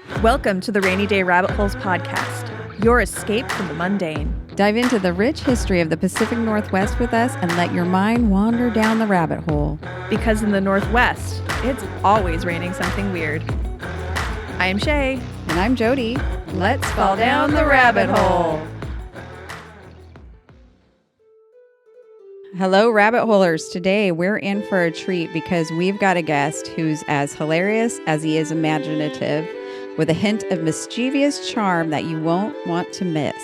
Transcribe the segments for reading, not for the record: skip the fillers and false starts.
Welcome to the Rainy Day Rabbit Holes podcast, your escape from the mundane. Dive into the rich history of the Pacific Northwest with us and let your mind wander down the rabbit hole. Because in the Northwest, it's always raining something weird. I am Shea. And I'm Jody. Let's fall down the rabbit hole. Hello, rabbit holers. Today we're in for a treat because we've got a guest who's as hilarious as he is imaginative, with a hint of mischievous charm that you won't want to miss.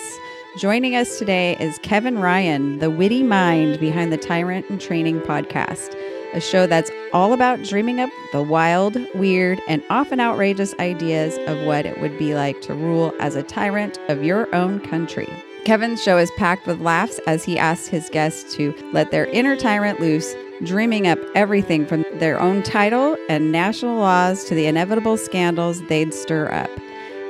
Joining us today is Kevin Ryan, the witty mind behind the Tyrant and Training podcast, a show that's all about dreaming up the wild, weird, and often outrageous ideas of what it would be like to rule as a tyrant of your own country. Kevin's show is packed with laughs as he asks his guests to let their inner tyrant loose, dreaming up everything from their own title and national laws to the inevitable scandals they'd stir up.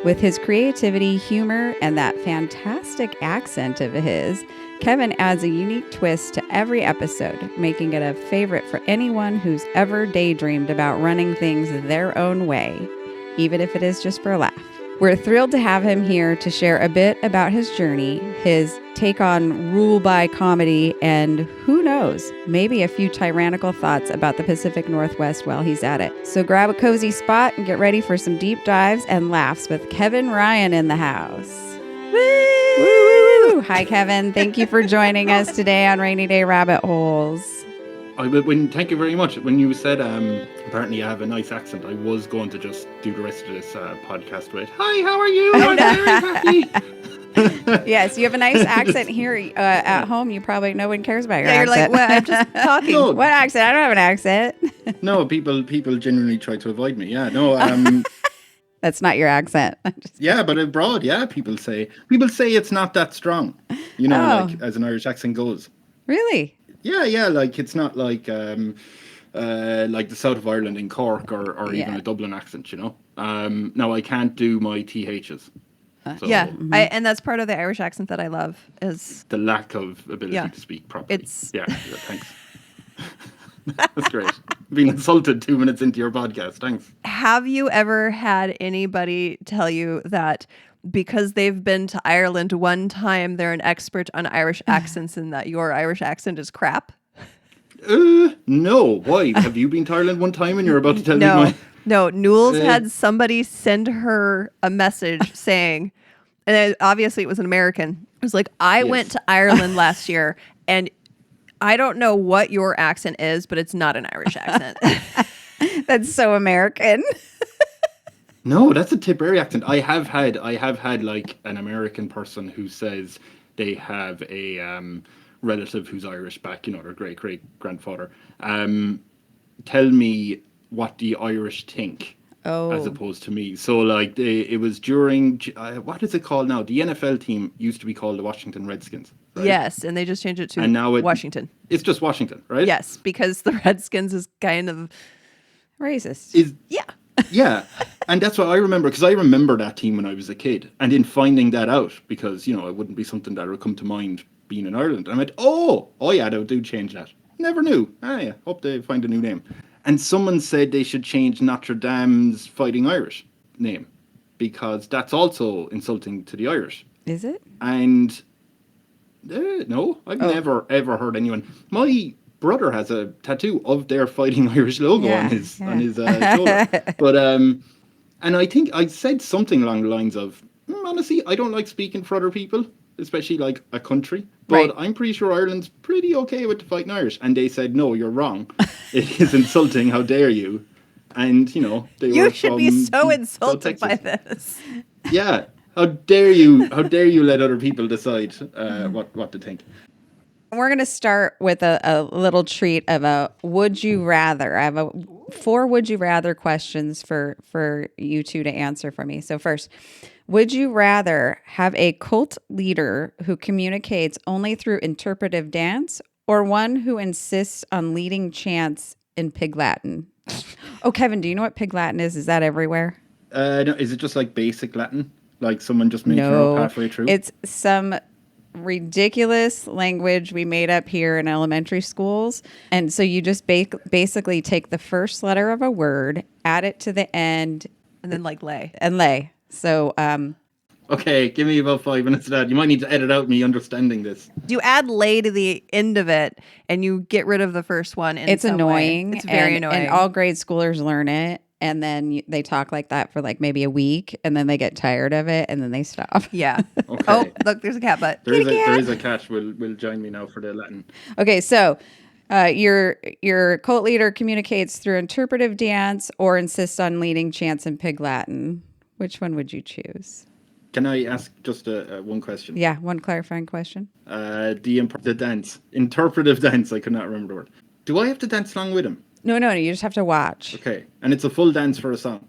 With his creativity, humor, and that fantastic accent of his, Kevin adds a unique twist to every episode, making it a favorite for anyone who's ever daydreamed about running things their own way, even if it is just for a laugh. We're thrilled to have him here to share a bit about his journey, his take on rule by comedy, and who knows, maybe a few tyrannical thoughts about the Pacific Northwest while he's at it. So grab a cozy spot and get ready for some deep dives and laughs with Kevin Ryan in the house. Woo! Woo! Hi, Kevin. Thank you for joining us today on Rainy Day Rabbit Holes. Thank you very much. When you said apparently I have a nice accent, I was going to just do the rest of this podcast with, "Hi, how are you? I'm very happy." Yes, you have a nice accent here at home. You probably no one cares about your accent. You're like, what? I'm just talking. No. What accent? I don't have an accent. No, people genuinely try to avoid me. Yeah, no. That's not your accent. Yeah, but abroad, yeah, people say it's not that strong. You know, like as an Irish accent goes. Really? Yeah, like it's not like the south of Ireland in Cork or even a Dublin accent, you know. Now I can't do my THs. So and that's part of the Irish accent that I love is the lack of ability to speak properly. Thanks. That's great. Being insulted 2 minutes into your podcast. Thanks. Have you ever had anybody tell you that because they've been to Ireland one time, they're an expert on Irish accents and that your Irish accent is crap? No. Why? Have you been to Ireland one time and you're about to tell me my... No, Newell's had somebody send her a message saying, and obviously it was an American. It was like, I went to Ireland last year and I don't know what your accent is, but it's not an Irish accent. That's so American. No, that's a Tipperary accent. I have had like an American person who says they have a relative who's Irish back, you know, their great grandfather. Tell me what the Irish think, as opposed to me. So like it was during what is it called now? The NFL team used to be called the Washington Redskins. Right? Yes, and they just changed it to Washington. It's just Washington, right? Yes, because the Redskins is kind of racist. Yeah, and that's what I remember, because I remember that team when I was a kid, and in finding that out, because, you know, it wouldn't be something that would come to mind being in Ireland. I went, oh yeah, they do change that. Never knew. Hope they find a new name. And someone said they should change Notre Dame's Fighting Irish name, because that's also insulting to the Irish. Is it? And no, I've never, ever heard anyone. My brother has a tattoo of their Fighting Irish logo on his shoulder. But and I think I said something along the lines of, honestly, I don't like speaking for other people, especially like a country. But I'm pretty sure Ireland's pretty okay with the Fighting Irish. And they said, no, you're wrong. It is insulting. How dare you? And, you know, you should be so insulted by this. Yeah. How dare you let other people decide what to think? We're going to start with a little treat of a would you rather. I have 4 would you rather questions for you two to answer for me. So first, would you rather have a cult leader who communicates only through interpretive dance, or one who insists on leading chants in Pig Latin? Oh, Kevin, do you know what Pig Latin is? Is that everywhere? No, is it just like basic Latin? Like someone just made it up halfway through? It's some ridiculous language we made up here in elementary schools. And so you just basically take the first letter of a word, add it to the end, And then like lay. And lay. So, Okay, give me about 5 minutes of that. You might need to edit out me understanding this. You add lay to the end of it, and you get rid of the first one. It's annoying. It's very annoying. And all grade schoolers learn it. And then they talk like that for like maybe a week, and then they get tired of it, and then they stop. Yeah. Okay. Oh, look, there's a cat butt. There is a cat. Will join me now for the Latin. Okay, so your cult leader communicates through interpretive dance or insists on leading chants in Pig Latin. Which one would you choose? Can I ask just one question? Yeah, one clarifying question. The dance, interpretive dance. I could not remember the word. Do I have to dance along with him? No, you just have to watch. Okay, and it's a full dance for a song.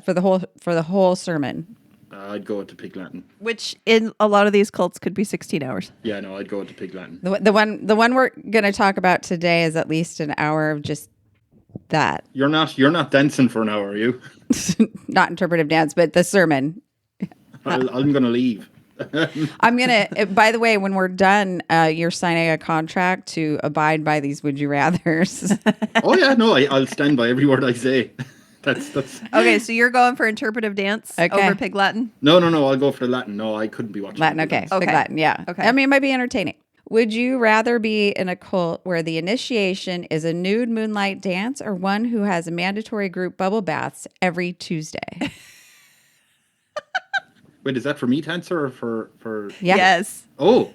For the whole sermon. I'd go with the Pig Latin. Which in a lot of these cults could be 16 hours. Yeah, no, I'd go with the Pig Latin. The one we're gonna talk about today is at least an hour of just that. You're not dancing for an hour, are you? Not interpretive dance, but the sermon. I'm gonna leave. I'm gonna. By the way, when we're done, you're signing a contract to abide by these would you rather's. Oh yeah, no, I'll stand by every word I say. That's. Okay, so you're going for interpretive dance over Pig Latin? No, I'll go for the Latin. No, I couldn't be watching Latin. Pig Okay, Latin. Pig Latin. Yeah. Okay. I mean, it might be entertaining. Would you rather be in a cult where the initiation is a nude moonlight dance, or one who has a mandatory group bubble baths every Tuesday? Wait, is that for me to answer or for? Yeah. Yes. Oh,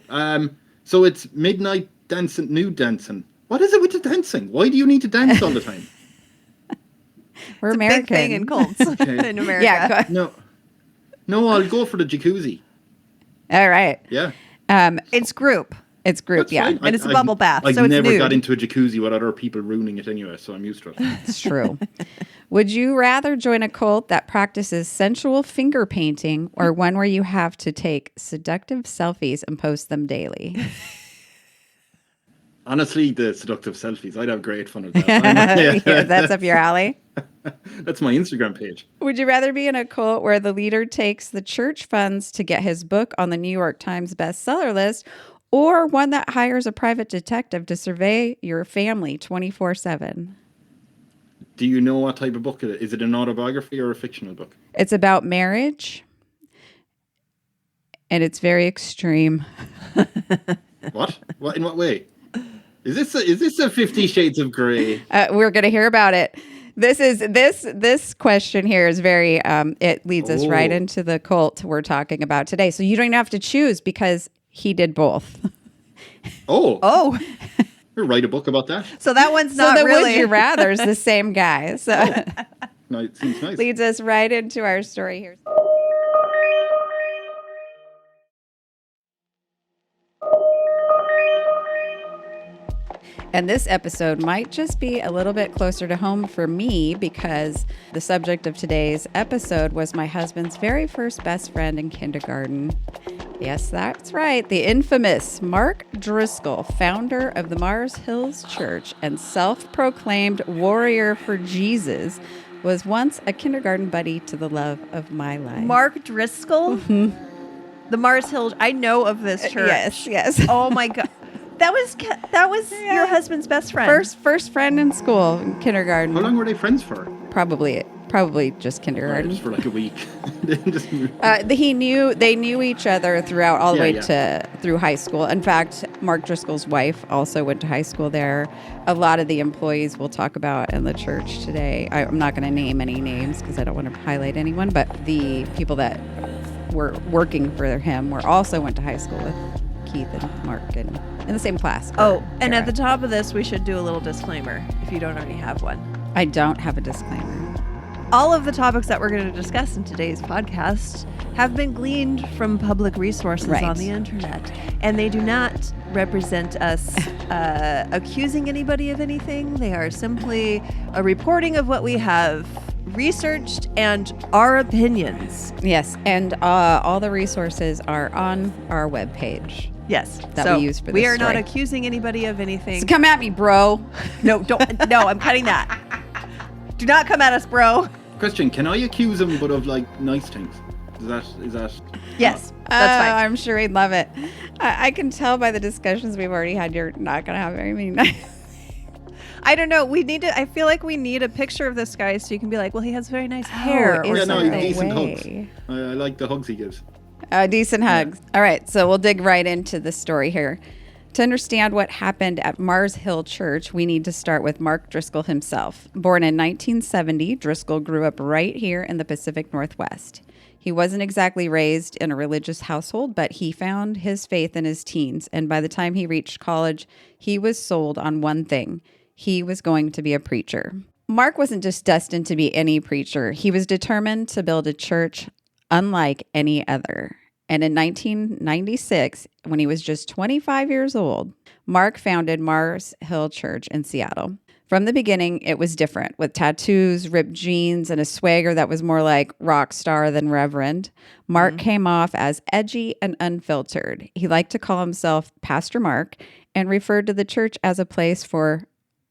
so it's midnight dancing, nude dancing. What is it with the dancing? Why do you need to dance all the time? We're It's American. a big thing in cults in America. Yeah. No, I'll go for the jacuzzi. All right. Yeah. It's group. It's group. That's Yeah. fine. And it's a bubble bath, I so it's never nude. got into a jacuzzi with other people ruining it anyway, so I'm used to it. It's true. Would you rather join a cult that practices sensual finger painting or one where you have to take seductive selfies and post them daily? Honestly, the seductive selfies, I'd have great fun with that. Yeah, that's up your alley. That's my Instagram page. Would you rather be in a cult where the leader takes the church funds to get his book on the New York Times bestseller list, or one that hires a private detective to survey your family 24/7? Do you know what type of book it is? Is it an autobiography or a fictional book? It's about marriage, and it's very extreme. What? What? In what way? Is this a 50 Shades of Grey? We're going to hear about it. This question here is very. It leads us right into the cult we're talking about today. So you don't even have to choose because he did both. Oh. You write a book about that? So that one's not so the really. Would You Rather is the same guy. So No, it seems nice. leads us right into our story here. And this episode might just be a little bit closer to home for me because the subject of today's episode was my husband's very first best friend in kindergarten. Yes, that's right. The infamous Mark Driscoll, founder of the Mars Hills Church and self-proclaimed warrior for Jesus, was once a kindergarten buddy to the love of my life. Mark Driscoll? The Mars Hills. I know of this church. Yes. Oh my God. That was your husband's best friend. First friend in school, in kindergarten. How long were they friends for? Probably just kindergarten. Just for like a week. They knew each other throughout all the way through high school. In fact, Mark Driscoll's wife also went to high school there. A lot of the employees we'll talk about in the church today. I'm not going to name any names because I don't want to highlight anyone, but the people that were working for him also went to high school with Keith and Mark and in the same class. Oh, and at the top of this, we should do a little disclaimer if you don't already have one. I don't have a disclaimer. All of the topics that we're going to discuss in today's podcast have been gleaned from public resources on the internet, and they do not represent us accusing anybody of anything. They are simply a reporting of what we have researched and our opinions. Yes, and all the resources are on our webpage. Yes, that we use for this we are story. not accusing anybody of anything. So come at me, bro. No, don't. No, I'm cutting that. Do not come at us, bro. Question: can I accuse him, but of like nice things? Is that? Yes, that's fine. I'm sure he'd love it. I can tell by the discussions we've already had, you're not going to have very many nice. I don't know. I feel like we need a picture of this guy so you can be like, well, he has very nice hair. is Yeah, no, there a decent way? hugs. I like the hugs he gives. Decent hugs. All right, so we'll dig right into the story here. To understand what happened at Mars Hill Church, we need to start with Mark Driscoll himself. Born in 1970, Driscoll grew up right here in the Pacific Northwest. He wasn't exactly raised in a religious household, but he found his faith in his teens, and by the time he reached college, he was sold on one thing. He was going to be a preacher. Mark wasn't just destined to be any preacher. He was determined to build a church unlike any other. And in 1996, when he was just 25 years old, Mark founded Mars Hill Church in Seattle. From the beginning, it was different, with tattoos, ripped jeans, and a swagger that was more like rock star than reverend. Mark came off as edgy and unfiltered. He liked to call himself Pastor Mark and referred to the church as a place for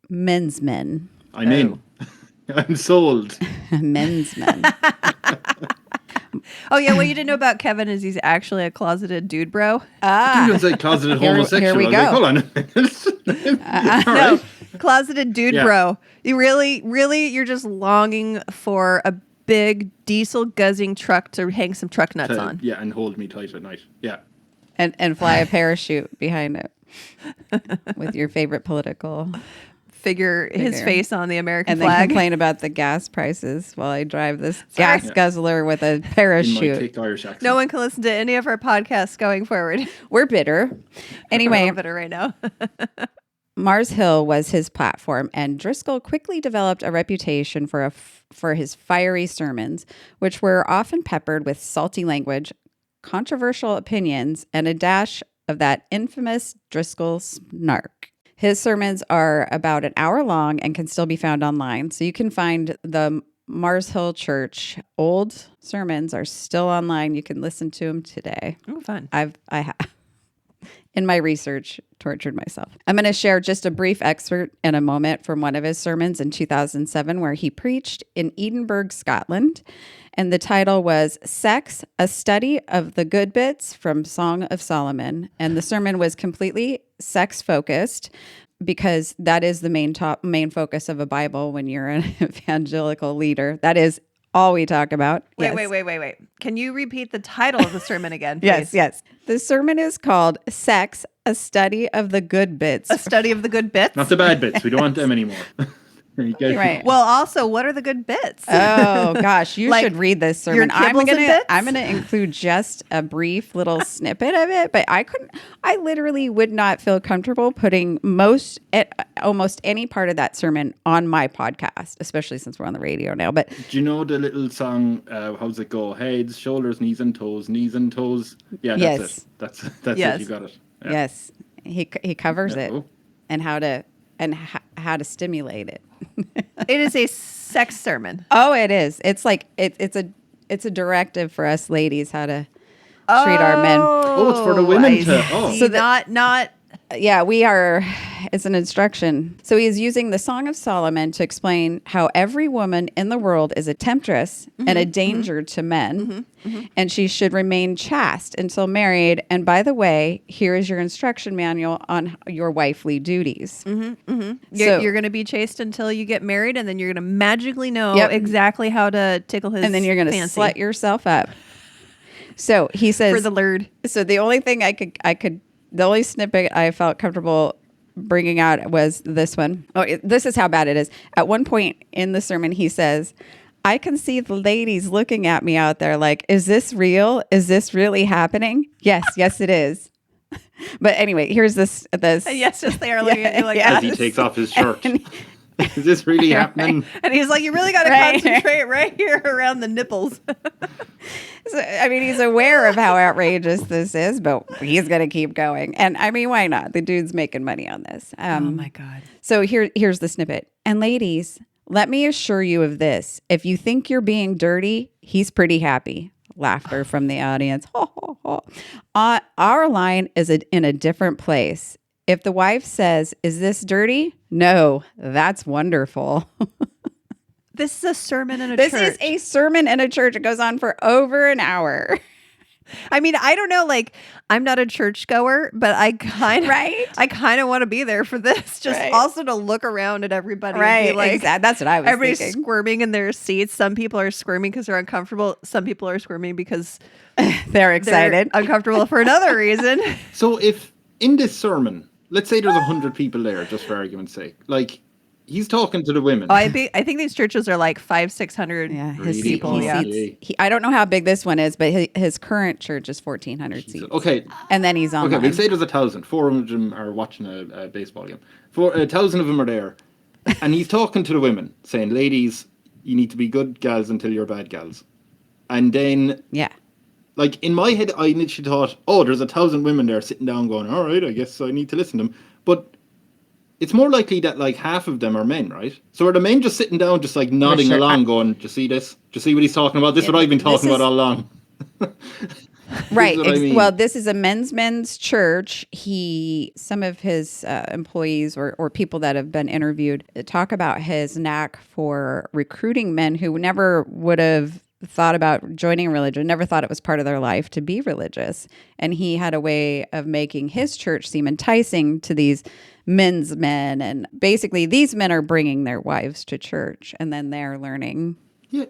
men's men. I'm in. I'm sold. Men's men. Oh, yeah. What you didn't know about Kevin is he's actually a closeted dude bro. You don't say closeted homosexual. Here we I go. was like, hold on. All No, right. closeted dude bro. You really, you're just longing for a big diesel guzzing truck to hang some truck nuts on. Yeah, and hold me tight at night. Yeah. And fly a parachute behind it with your favorite political Figure his face on the American and flag. then complain about the gas prices while I drive this gas guzzler with a In my parachute. thick Irish accent. No one can listen to any of our podcasts going forward. We're bitter. Anyway, We're bitter right now. Mars Hill was his platform, and Driscoll quickly developed a reputation for his fiery sermons, which were often peppered with salty language, controversial opinions, and a dash of that infamous Driscoll snark. His sermons are about an hour long and can still be found online. So you can find the Mars Hill Church old sermons are still online. You can listen to them today. Oh, fun. I have, in my research, tortured myself. I'm going to share just a brief excerpt in a moment from one of his sermons in 2007, where he preached in Edinburgh, Scotland. And the title was Sex, a Study of the Good Bits from Song of Solomon. And the sermon was completely sex focused because that is the main focus of a Bible when you're an evangelical leader. That is all we talk about. Wait. Can you repeat the title of the sermon again, please? Yes. The sermon is called Sex, a Study of the Good Bits. A study of the good bits? Not the bad bits. We don't want them anymore. Right. Well, also, what are the good bits? Oh gosh, you should read this sermon. your kibbles and bits? I'm gonna include just a brief little snippet of it, but I literally would not feel comfortable putting almost any part of that sermon on my podcast, especially since we're on the radio now. But do you know the little song, how's it go? Heads, shoulders, knees and toes, knees and toes. Yeah, that's Yes. it. That's it. You got it. Yeah. yes, he covers it Oh. and how to stimulate it. It is a sex sermon. Oh, it is. It's like it's a directive for us ladies how to treat our men. Oh, it's for the women I to. see. Oh, So not. Yeah, we are. It's an instruction. So he is using the Song of Solomon to explain how every woman in the world is a temptress and a danger to men, and she should remain chaste until married. And by the way, here is your instruction manual on your wifely duties. You're going to be chaste until you get married, and then you're going to magically know Yep. exactly how to tickle his And then you're going to fancy slut yourself up. So he says for the lurd. So the only thing the only snippet I felt comfortable bringing out was this one. Oh, this is how bad it is. At one point in the sermon, he says, I can see the ladies looking at me out there like, is this real? Is this really happening? Yes, it is. But anyway, here's this. Yes, they are looking at you like that. as he takes off his shirt. Is this really happening? And he's like, you really got to concentrate right here around the nipples. So, I mean, he's aware of how outrageous this is, but he's going to keep going. And I mean, why not? The dude's making money on this. Oh my God. So here's the snippet. And ladies, let me assure you of this. If you think you're being dirty, he's pretty happy. Laughter from the audience. Our line is in a different place. If the wife says, is this dirty? No, that's wonderful. This is a sermon in a This church. is a sermon in a church. It goes on for over an hour. I mean, I don't know. Like, I'm not a churchgoer, but I kind of want to be there for this. Just also to look around at everybody. Right. And be like, exactly. That's what I was everybody's thinking. squirming in their seats. Some people are squirming because they're uncomfortable. Some people are squirming because they're excited. They're uncomfortable for another reason. So if in this sermon, let's say there's 100 people there, just for argument's sake, like he's talking to the women. Oh, I think these churches are like 500-600 people. I don't know how big this one is, but his current church is 1,400 seats. Okay. And then he's on. Okay, we'll say there's 1,000. 400 of them are watching a baseball game. 1,000 of them are there. And he's talking to the women, saying, ladies, you need to be good gals until you're bad gals. And then... Yeah. Like, in my head, I initially thought, oh, there's 1,000 women there sitting down going, all right, I guess I need to listen to them. But it's more likely that, like, half of them are men, right? So are the men just sitting down, just, like, nodding along, going, do you see this? Do you see what he's talking about? This is what I've been talking about all along. Right. Well, this is a men's church. Some of his employees or people that have been interviewed talk about his knack for recruiting men who never would have thought about joining a religion, never thought it was part of their life to be religious. And he had a way of making his church seem enticing to these men's men. And basically these men are bringing their wives to church and then they're learning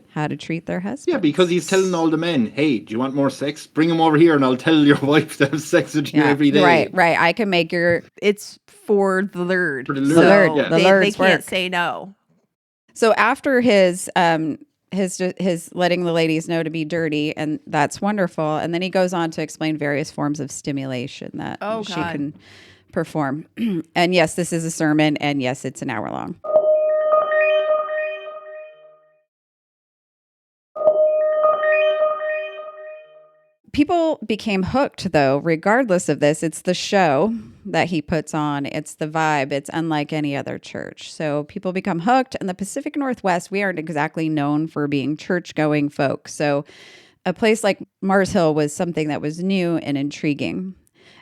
how to treat their husbands. Yeah, because he's telling all the men, hey, do you want more sex? Bring them over here and I'll tell your wife to have sex with you every day. Right. I can make It's for the Lord. For the Lord. So they can't say no. So after his letting the ladies know to be dirty, and that's wonderful. And then he goes on to explain various forms of stimulation that she can perform. And yes, this is a sermon, and yes, it's an hour long. People became hooked, though, regardless of this. It's the show that he puts on. It's the vibe. It's unlike any other church. So people become hooked. In the Pacific Northwest, we aren't exactly known for being church-going folks. So a place like Mars Hill was something that was new and intriguing.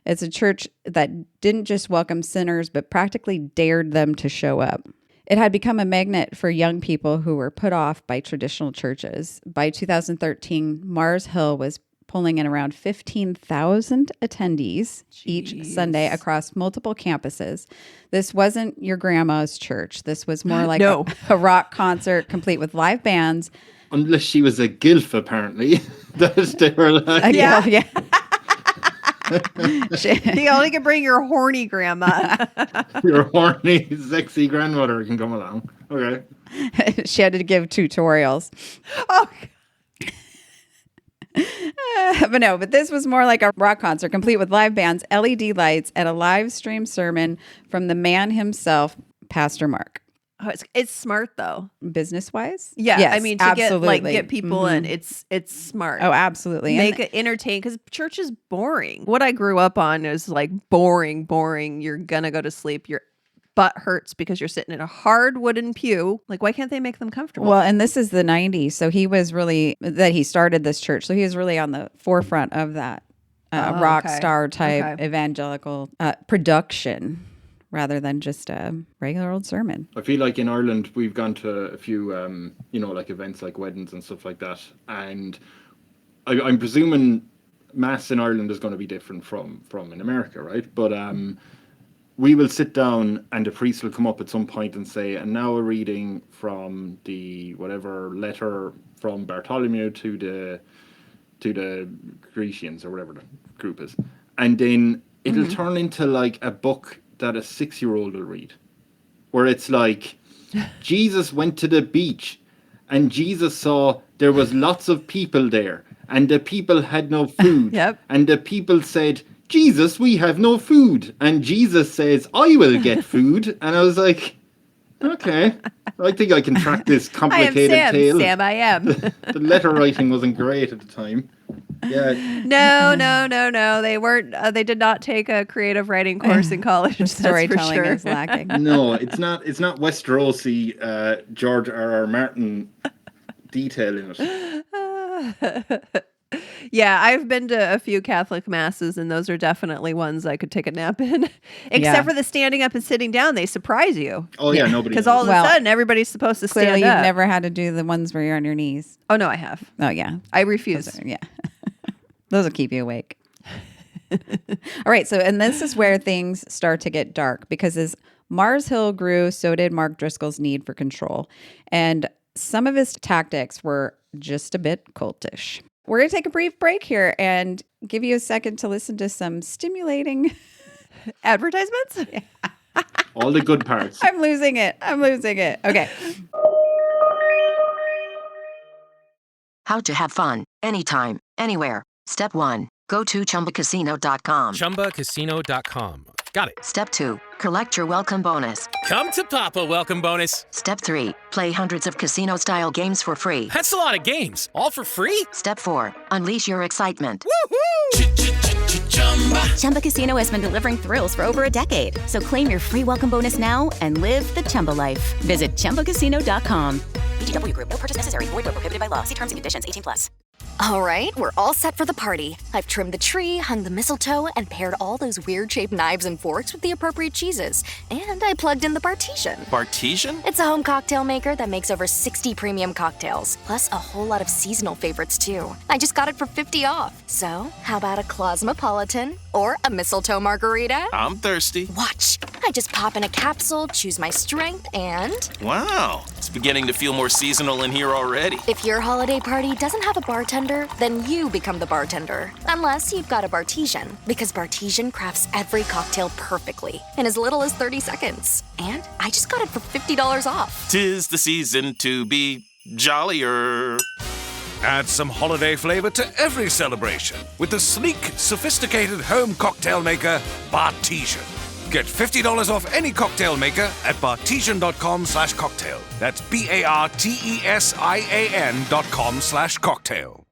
It's a church that didn't just welcome sinners, but practically dared them to show up. It had become a magnet for young people who were put off by traditional churches. By 2013, Mars Hill was pulling in around 15,000 attendees each Sunday across multiple campuses. This wasn't your grandma's church. This was more like a rock concert complete with live bands. Unless she was a gilf, apparently. They were like... Yeah. You only can bring your horny grandma. Your horny, sexy grandmother can come along. Okay. She had to give tutorials. Oh, But this was more like a rock concert, complete with live bands, LED lights, and a live stream sermon from the man himself, Pastor Mark. Oh, it's smart though, business wise. Yeah, yes, I mean to absolutely. get people in, it's smart. Oh, absolutely. Make it entertain because church is boring. What I grew up on is like boring. You're gonna go to sleep. Your butt hurts because you're sitting in a hard wooden pew. Like, why can't they make them comfortable? Well, and this is the 90s, so he started this church, so he was really on the forefront of that rock star type evangelical production, rather than just a regular old sermon. I feel like in Ireland we've gone to a few like events like weddings and stuff like that, and I'm presuming mass in Ireland is going to be different from in America, right? But we will sit down and the priest will come up at some point and say, and now a reading from the whatever letter from Bartholomew to the Grecians or whatever the group is, and then it'll turn into like a book that a 6-year-old will read, where it's like, Jesus went to the beach and Jesus saw there was lots of people there and the people had no food. And the people said, Jesus, we have no food. And Jesus says, I will get food. And I was like, okay, I think I can track this complicated tale. Sam, I am. The letter writing wasn't great at the time. Yeah. No. They weren't. They did not take a creative writing course in college. Storytelling is lacking. No, it's not Westerosi, George R.R. Martin detail in it. Yeah, I've been to a few Catholic masses, and those are definitely ones I could take a nap in. Except for the standing up and sitting down, they surprise you. Oh yeah, nobody. Because all of a sudden, everybody's supposed to stand up. Clearly, you've never had to do the ones where you're on your knees. Oh no, I have. Oh yeah, I refuse. Yeah. Those will keep you awake. All right. So, and this is where things start to get dark because as Mars Hill grew, so did Mark Driscoll's need for control. And some of his tactics were just a bit cultish. We're going to take a brief break here and give you a second to listen to some stimulating advertisements. All the good parts. I'm losing it. Okay. How to have fun, anytime, anywhere. Step 1. Go to ChumbaCasino.com. ChumbaCasino.com. Got it. Step 2. Collect your welcome bonus. Come to Papa welcome bonus. Step 3. Play hundreds of casino-style games for free. That's a lot of games. All for free? Step 4. Unleash your excitement. Woohoo! Chumba Casino has been delivering thrills for over a decade. So claim your free welcome bonus now and live the Chumba life. Visit ChumbaCasino.com. VGW Group. No purchase necessary. Void where prohibited by law. See terms and conditions. 18+. All right, we're all set for the party. I've trimmed the tree, hung the mistletoe, and paired all those weird-shaped knives and forks with the appropriate cheeses. And I plugged in the Bartesian. Bartesian? It's a home cocktail maker that makes over 60 premium cocktails, plus a whole lot of seasonal favorites, too. I just got it for 50 off. So, how about a Cosmopolitan or a mistletoe margarita? I'm thirsty. Watch. I just pop in a capsule, choose my strength, and... Wow, it's beginning to feel more seasonal in here already. If your holiday party doesn't have a bartender, then you become the bartender. Unless you've got a Bartesian, because Bartesian crafts every cocktail perfectly in as little as 30 seconds. And I just got it for $50 off. 'Tis the season to be jollier. Add some holiday flavor to every celebration with the sleek, sophisticated home cocktail maker, Bartesian. Get $50 off any cocktail maker at Bartesian.com/cocktail. That's BARTESIAN.com/cocktail.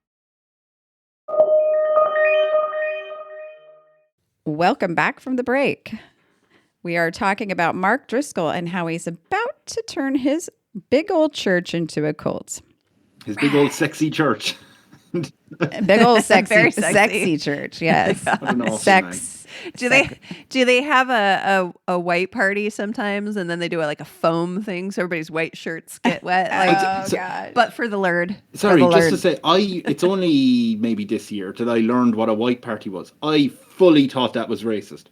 Welcome back from the break. We are talking about Mark Driscoll and how he's about to turn his big old church into a cult. His big old sexy church. Big old sexy, Very sexy church. Yes. Sex. Do they have a white party sometimes, and then they do a foam thing so everybody's white shirts get wet? God! But for the Lurd. Sorry, just to say, it's only maybe this year that I learned what a white party was. I fully thought that was racist.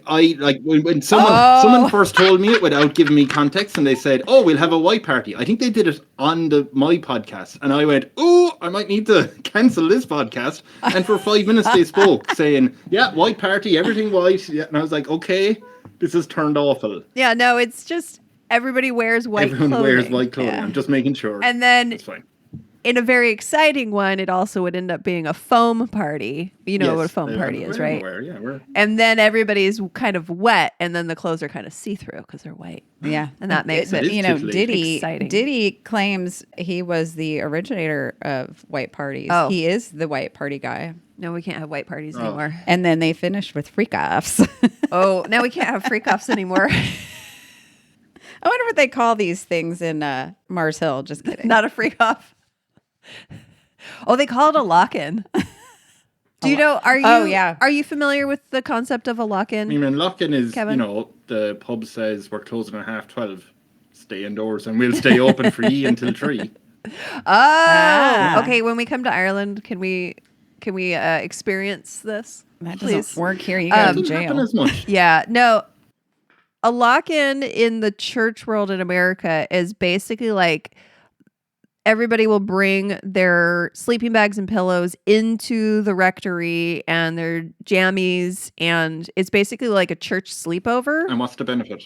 I like when someone first told me it without giving me context, and they said, "Oh, we'll have a white party." I think they did it on my podcast, and I went, "Oh, I might need to cancel this podcast." And for 5 minutes they spoke, saying, "Yeah, white party, everything white." Yeah, and I was like, "Okay, this has turned awful." Yeah, no, it's just everybody wears white. Everyone wears white clothing. Yeah. I'm just making sure. And then it's fine. In a very exciting one, it also would end up being a foam party. You know what a foam party is, right? And then everybody's kind of wet, and then the clothes are kind of see-through because they're white. Yeah. And that makes it Diddy claims he was the originator of white parties. Oh. He is the white party guy. No, we can't have white parties anymore. And then they finished with freak-offs. Oh, now we can't have freak-offs anymore. I wonder what they call these things in Mars Hill. Just kidding. Not a freak-off. Oh, they call it a lock-in. Do you know? Are you familiar with the concept of a lock-in? I mean, lock-in is, Kevin? The pub says we're closing at 12:30. Stay indoors and we'll stay open for you until 3. Oh, okay. When we come to Ireland, can we experience this? That doesn't work here. You go to jail. Happen as much. Yeah, no. A lock-in in the church world in America is basically like everybody will bring their sleeping bags and pillows into the rectory and their jammies, and it's basically like a church sleepover. And what's the benefit?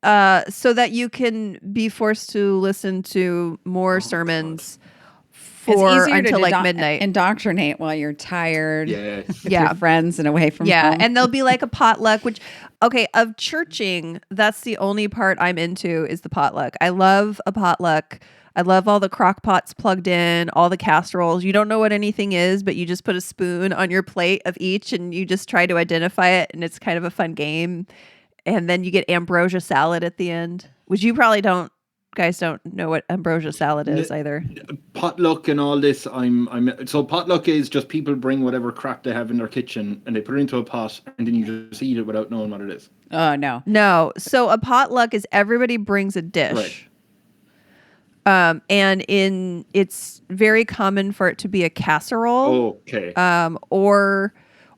So that you can be forced to listen to more sermons until midnight. Indoctrinate while you're tired. Yes. With your friends and away from home. And there'll be like a potluck, of churching, that's the only part I'm into is the potluck. I love a potluck. I love all the crock pots plugged in, all the casseroles. You don't know what anything is, but you just put a spoon on your plate of each and you just try to identify it, and it's kind of a fun game. And then you get ambrosia salad at the end, which you probably guys don't know what ambrosia salad is either. Potluck and all this, so potluck is just people bring whatever crap they have in their kitchen and they put it into a pot and then you just eat it without knowing what it is. Oh, no. No. So a potluck is everybody brings a dish. Right. And it's very common for it to be a casserole. Okay.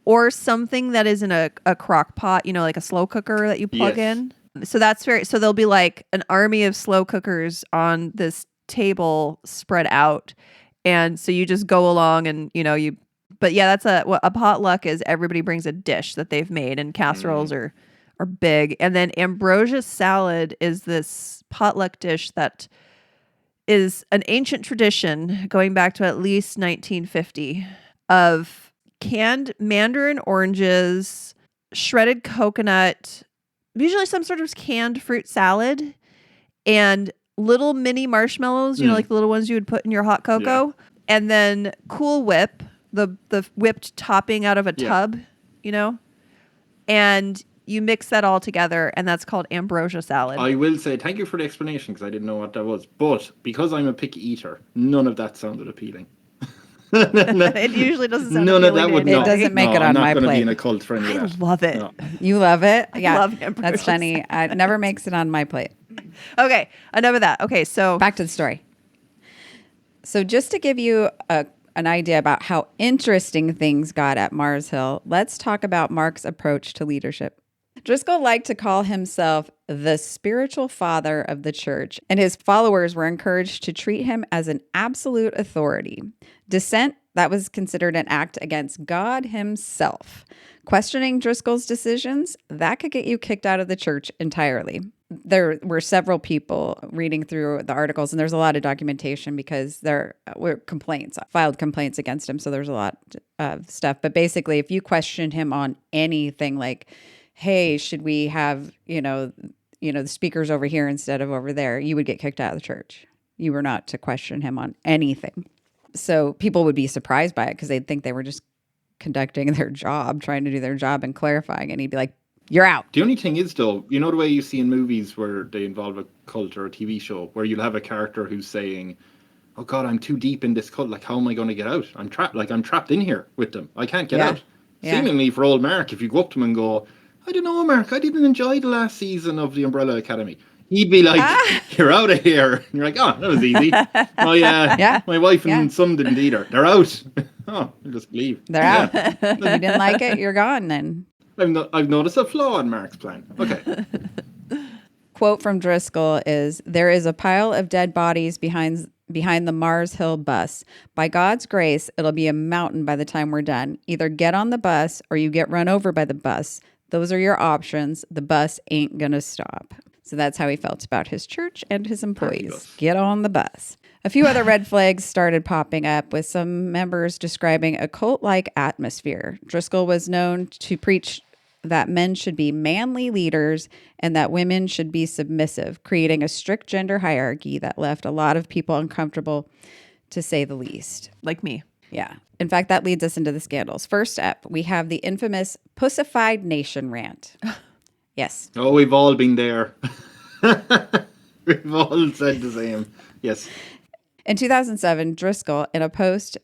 Or something that is in a crock pot, like a slow cooker that you plug in. So so there'll be like an army of slow cookers on this table spread out. And so you just go along and, but yeah, that's a potluck is everybody brings a dish that they've made, and casseroles are big. And then ambrosia salad is this potluck dish that is an ancient tradition going back to at least 1950 of canned mandarin oranges, shredded coconut, usually some sort of canned fruit salad, and little mini marshmallows, like the little ones you would put in your hot cocoa, and then Cool Whip, the whipped topping out of a tub, and you mix that all together, and that's called ambrosia salad. I will say thank you for the explanation, because I didn't know what that was. But because I'm a picky eater, none of that sounded appealing. It usually doesn't sound none of that would. It doesn't make it on my plate. I'm not going to be in a cult for any of that. I love it. No. You love it? Yeah. I love ambrosia. That's funny. It never makes it on my plate. Okay, enough of that. Okay, so back to the story. So just to give you an idea about how interesting things got at Mars Hill, let's talk about Mark's approach to leadership. Driscoll liked to call himself the spiritual father of the church, and his followers were encouraged to treat him as an absolute authority. Dissent, that was considered an act against God himself. Questioning Driscoll's decisions, that could get you kicked out of the church entirely. There were several people reading through the articles, and there's a lot of documentation because there were filed complaints against him, so there's a lot of stuff. But basically, if you questioned him on anything like, hey, should we have, the speakers over here instead of over there, you would get kicked out of the church. You were not to question him on anything. So people would be surprised by it because they'd think they were just conducting their job, trying to do their job and clarifying. And he'd be like, you're out. The only thing is, though, the way you see in movies where they involve a cult or a TV show, where you'll have a character who's saying, oh God, I'm too deep in this cult. Like, how am I going to get out? I'm trapped in here with them. I can't get out. Yeah. Seemingly for old Mark, if you go up to him and go, I don't know, Mark, I didn't enjoy the last season of the Umbrella Academy, he'd be like, you're out of here. And you're like, oh, that was easy. My wife and son didn't either. They're out. Oh, I'll just leave. They're out. You didn't like it, you're gone then. I've noticed a flaw in Mark's plan. Okay. Quote from Driscoll is, there is a pile of dead bodies behind the Mars Hill bus. By God's grace, it'll be a mountain by the time we're done. Either get on the bus or you get run over by the bus. Those are your options. The bus ain't going to stop. So that's how he felt about his church and his employees. Get on the bus. A few other red flags started popping up, with some members describing a cult-like atmosphere. Driscoll was known to preach that men should be manly leaders and that women should be submissive, creating a strict gender hierarchy that left a lot of people uncomfortable, to say the least. Like me. Yeah. In fact, that leads us into the scandals. First up, we have the infamous Pussified Nation rant. Yes. Oh, we've all been there. We've all said the same. Yes. In 2007, Driscoll, in a post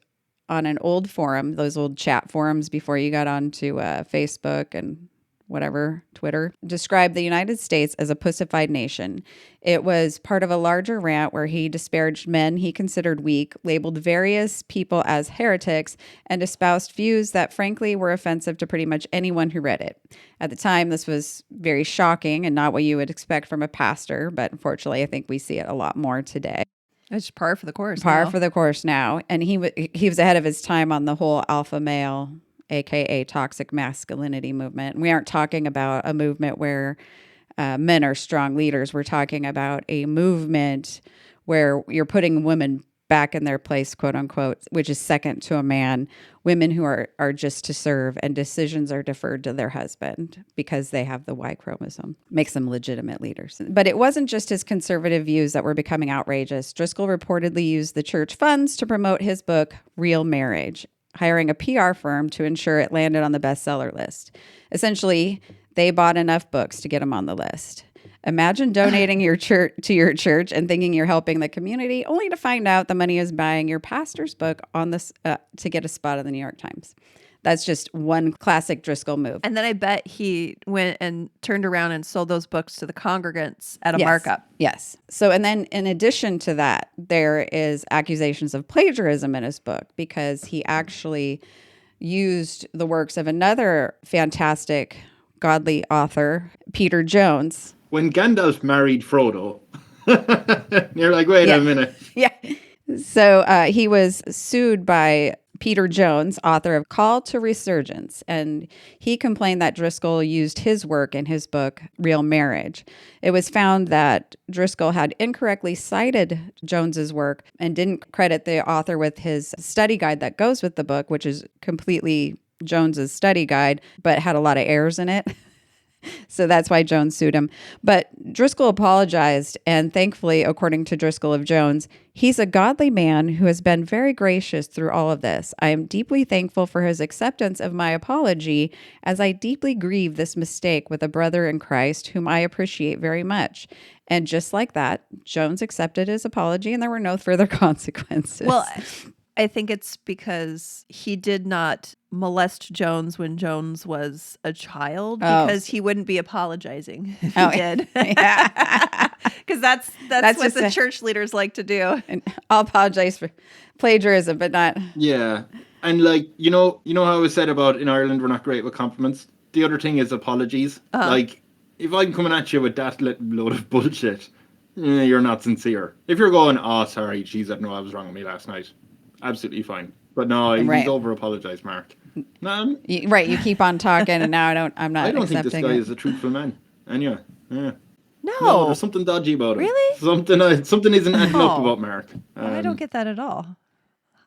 on an old forum, those old chat forums before you got onto Facebook and whatever, Twitter, described the United States as a pussified nation. It was part of a larger rant where he disparaged men he considered weak, labeled various people as heretics, and espoused views that frankly were offensive to pretty much anyone who read it. At the time, this was very shocking and not what you would expect from a pastor, but unfortunately, I think we see it a lot more today. It's par for the course. For the course now. And he was ahead of his time on the whole alpha male, AKA toxic masculinity movement. We aren't talking about a movement where men are strong leaders. We're talking about a movement where you're putting women back in their place, quote unquote, which is second to a man. Women who are just to serve, and decisions are deferred to their husband because they have the Y chromosome. Makes them legitimate leaders. But it wasn't just his conservative views that were becoming outrageous. Driscoll reportedly used the church funds to promote his book, Real Marriage, hiring a PR firm to ensure it landed on the bestseller list. Essentially, they bought enough books to get him on the list. Imagine donating your church and thinking you're helping the community, only to find out the money is buying your pastor's book on this to get a spot in the New York Times. That's just one classic Driscoll move. And then I bet he went and turned around and sold those books to the congregants at a Yes. markup. Yes. So, and then in addition to that, there is accusations of plagiarism in his book because he actually used the works of another fantastic godly author, Peter Jones. When Gandalf married Frodo, you're like, wait a minute. Yeah. So he was sued by Peter Jones, author of Call to Resurgence, and he complained that Driscoll used his work in his book, Real Marriage. It was found that Driscoll had incorrectly cited Jones's work and didn't credit the author with his study guide that goes with the book, which is completely Jones's study guide, but had a lot of errors in it. So that's why Jones sued him. But Driscoll apologized, and thankfully, according to Driscoll of Jones, he's a godly man who has been very gracious through all of this. I am deeply thankful for his acceptance of my apology, as I deeply grieve this mistake with a brother in Christ whom I appreciate very much. And just like that, Jones accepted his apology, and there were no further consequences. Well, I think it's because he did not molest Jones when Jones was a child, because he wouldn't be apologizing if he did. Because that's what the church leaders like to do. And I'll apologize for plagiarism, but not. Yeah. And like, you know how it was said about in Ireland, we're not great with compliments. The other thing is apologies. Like, if I'm coming at you with that little load of bullshit, you're not sincere. If you're going, oh, sorry, geez, I know I was wrong with me last night. Absolutely fine. But no, he's over apologized, Mark. No, right, you keep on talking, and now I'm not. I don't think this guy is a truthful man. And yeah. No, there's something dodgy about him. Really? Something isn't adding up about Mark. I don't get that at all.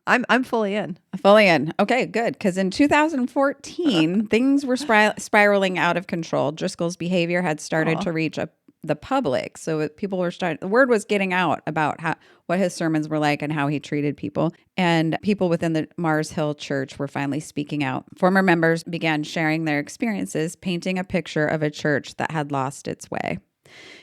I'm fully in. Fully in. Okay, good. Because in 2014, things were spiraling out of control. Driscoll's behavior had started to reach the public. So people were the word was getting out about what his sermons were like and how he treated people. And people within the Mars Hill Church were finally speaking out. Former members began sharing their experiences, painting a picture of a church that had lost its way.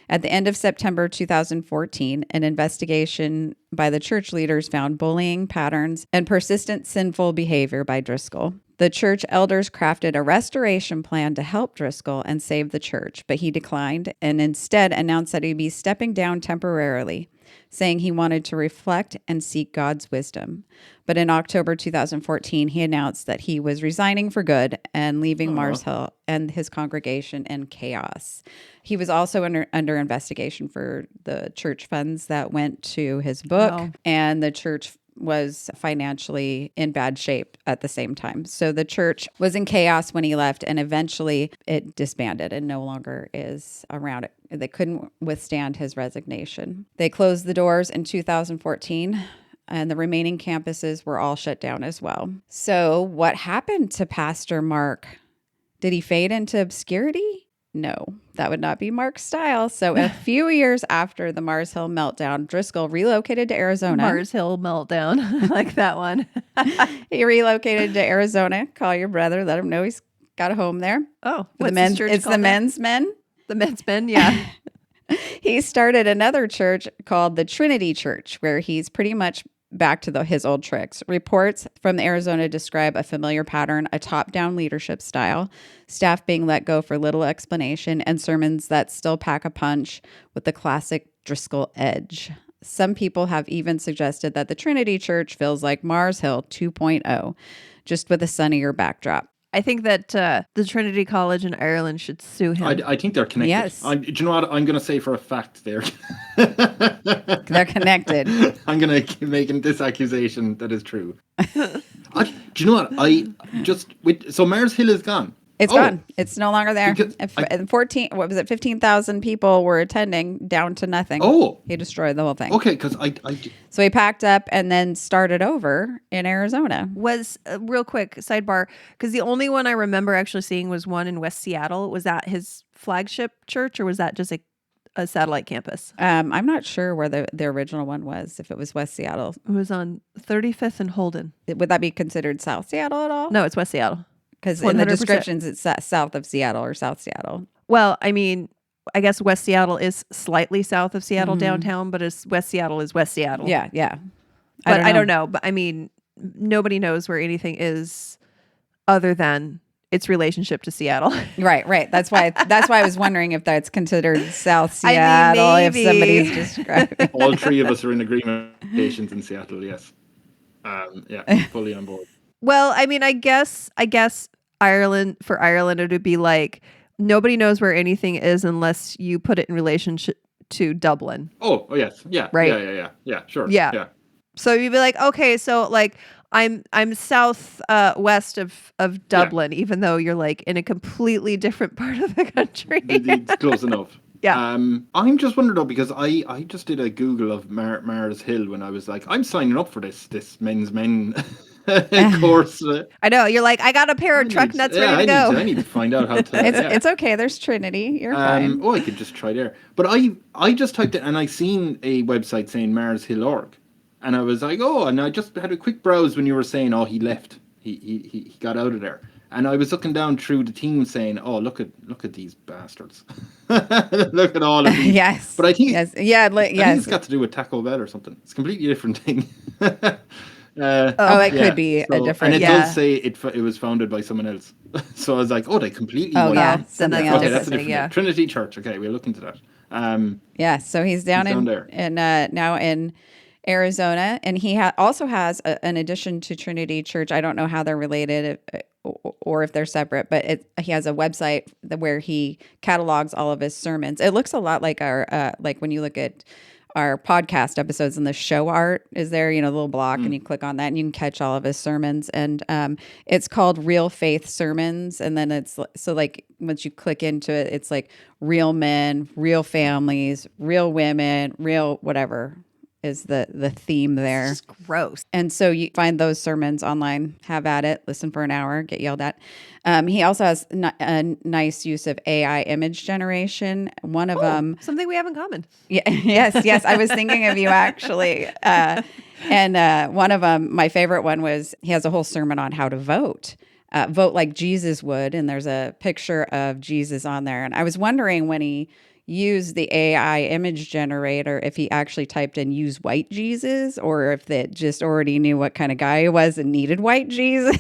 At the end of September 2014, an investigation by the church leaders found bullying patterns and persistent sinful behavior by Driscoll. The church elders crafted a restoration plan to help Driscoll and save the church, but he declined and instead announced that he'd be stepping down temporarily, saying he wanted to reflect and seek God's wisdom. But in October 2014, he announced that he was resigning for good and leaving Mars Hill and his congregation in chaos. He was also under investigation for the church funds that went to his book, and the church was financially in bad shape at the same time. So the church was in chaos when he left, and eventually it disbanded and no longer is around. They couldn't withstand his resignation. They closed the doors in 2014, and the remaining campuses were all shut down as well. So what happened to Pastor Mark? Did he fade into obscurity? No, that would not be Mark's style. So a few years after the Mars Hill meltdown, Driscoll relocated to Arizona. Mars Hill meltdown. I like that one. He relocated to Arizona. Call your brother. Let him know he's got a home there. Oh, what's the church it's the men's men. The men's men, yeah. He started another church called the Trinity Church, where he's pretty much back to his old tricks. Reports from Arizona describe a familiar pattern, a top-down leadership style, staff being let go for little explanation, and sermons that still pack a punch with the classic Driscoll edge. Some people have even suggested that the Trinity Church feels like Mars Hill 2.0, just with a sunnier backdrop. I think that the Trinity College in Ireland should sue him. I think they're connected. Yes. Do you know what I'm going to say for a fact there? They're connected. I'm going to make this accusation that is true. Do you know what? So Mars Hill is gone. It's gone. It's no longer there. 15,000 people were attending, down to nothing. Oh. He destroyed the whole thing. Okay, because So he packed up and then started over in Arizona. Was, real quick, sidebar, because the only one I remember actually seeing was one in West Seattle. Was that his flagship church, or was that just a satellite campus? I'm not sure where the original one was, if it was West Seattle. It was on 35th and Holden. Would that be considered South Seattle at all? No, it's West Seattle. Because in the descriptions, it's south of Seattle or South Seattle. Well, I mean, I guess West Seattle is slightly south of Seattle downtown, but West Seattle is West Seattle. Yeah. But I don't know. But I mean, nobody knows where anything is other than its relationship to Seattle. Right. That's why I was wondering if that's considered South Seattle, if somebody's describing. All three of us are in agreement. Patients in Seattle, yes. Fully on board. Well, I mean, I guess Ireland it would be like nobody knows where anything is unless you put it in relationship to Dublin. Oh yes, yeah, right, yeah, sure, yeah. So you'd be like, okay, so like I'm south west of Dublin, even though you're like in a completely different part of the country. It's close enough. Yeah. I'm just wondering though, because I just did a Google of Mars Hill when I was like, I'm signing up for this men's men course. I know, you're like, I got a pair of truck nuts ready to go. I need to find out how to. It's okay. There's Trinity. You're fine. I could just try there. But I just typed it and I seen a website saying MarsHill.org. And I was like, and I just had a quick browse when you were saying, he left. He got out of there. And I was looking down through the team saying, look at these bastards. Look at all of these. Yes. But I think yes. I think it's got to do with Taco Bell or something. It's a completely different thing. It could be a different. And it does say it was founded by someone else. So I was like, they completely. Something else. Okay, that's a different thing. Trinity Church. Okay, we'll look into that. So he's down there. Now in Arizona, and he also has an addition to Trinity Church. I don't know how they're related or if they're separate, but he has a website where he catalogs all of his sermons. It looks a lot like our like when you look at our podcast episodes, and the show art is there, the little block, and you click on that and you can catch all of his sermons. And it's called Real Faith Sermons. And then it's so like once you click into it, it's like real men, real families, real women, real whatever is the theme there. It's just gross. And so you find those sermons online, have at it, listen for an hour, get yelled at. He also has a nice use of AI image generation. One of them, something we have in common. Yeah, yes. I was thinking of you actually. And one of them, my favorite one was he has a whole sermon on how to vote. Vote like Jesus would. And there's a picture of Jesus on there. And I was wondering when he use the AI image generator if he actually typed in use white Jesus, or if it just already knew what kind of guy he was and needed white Jesus.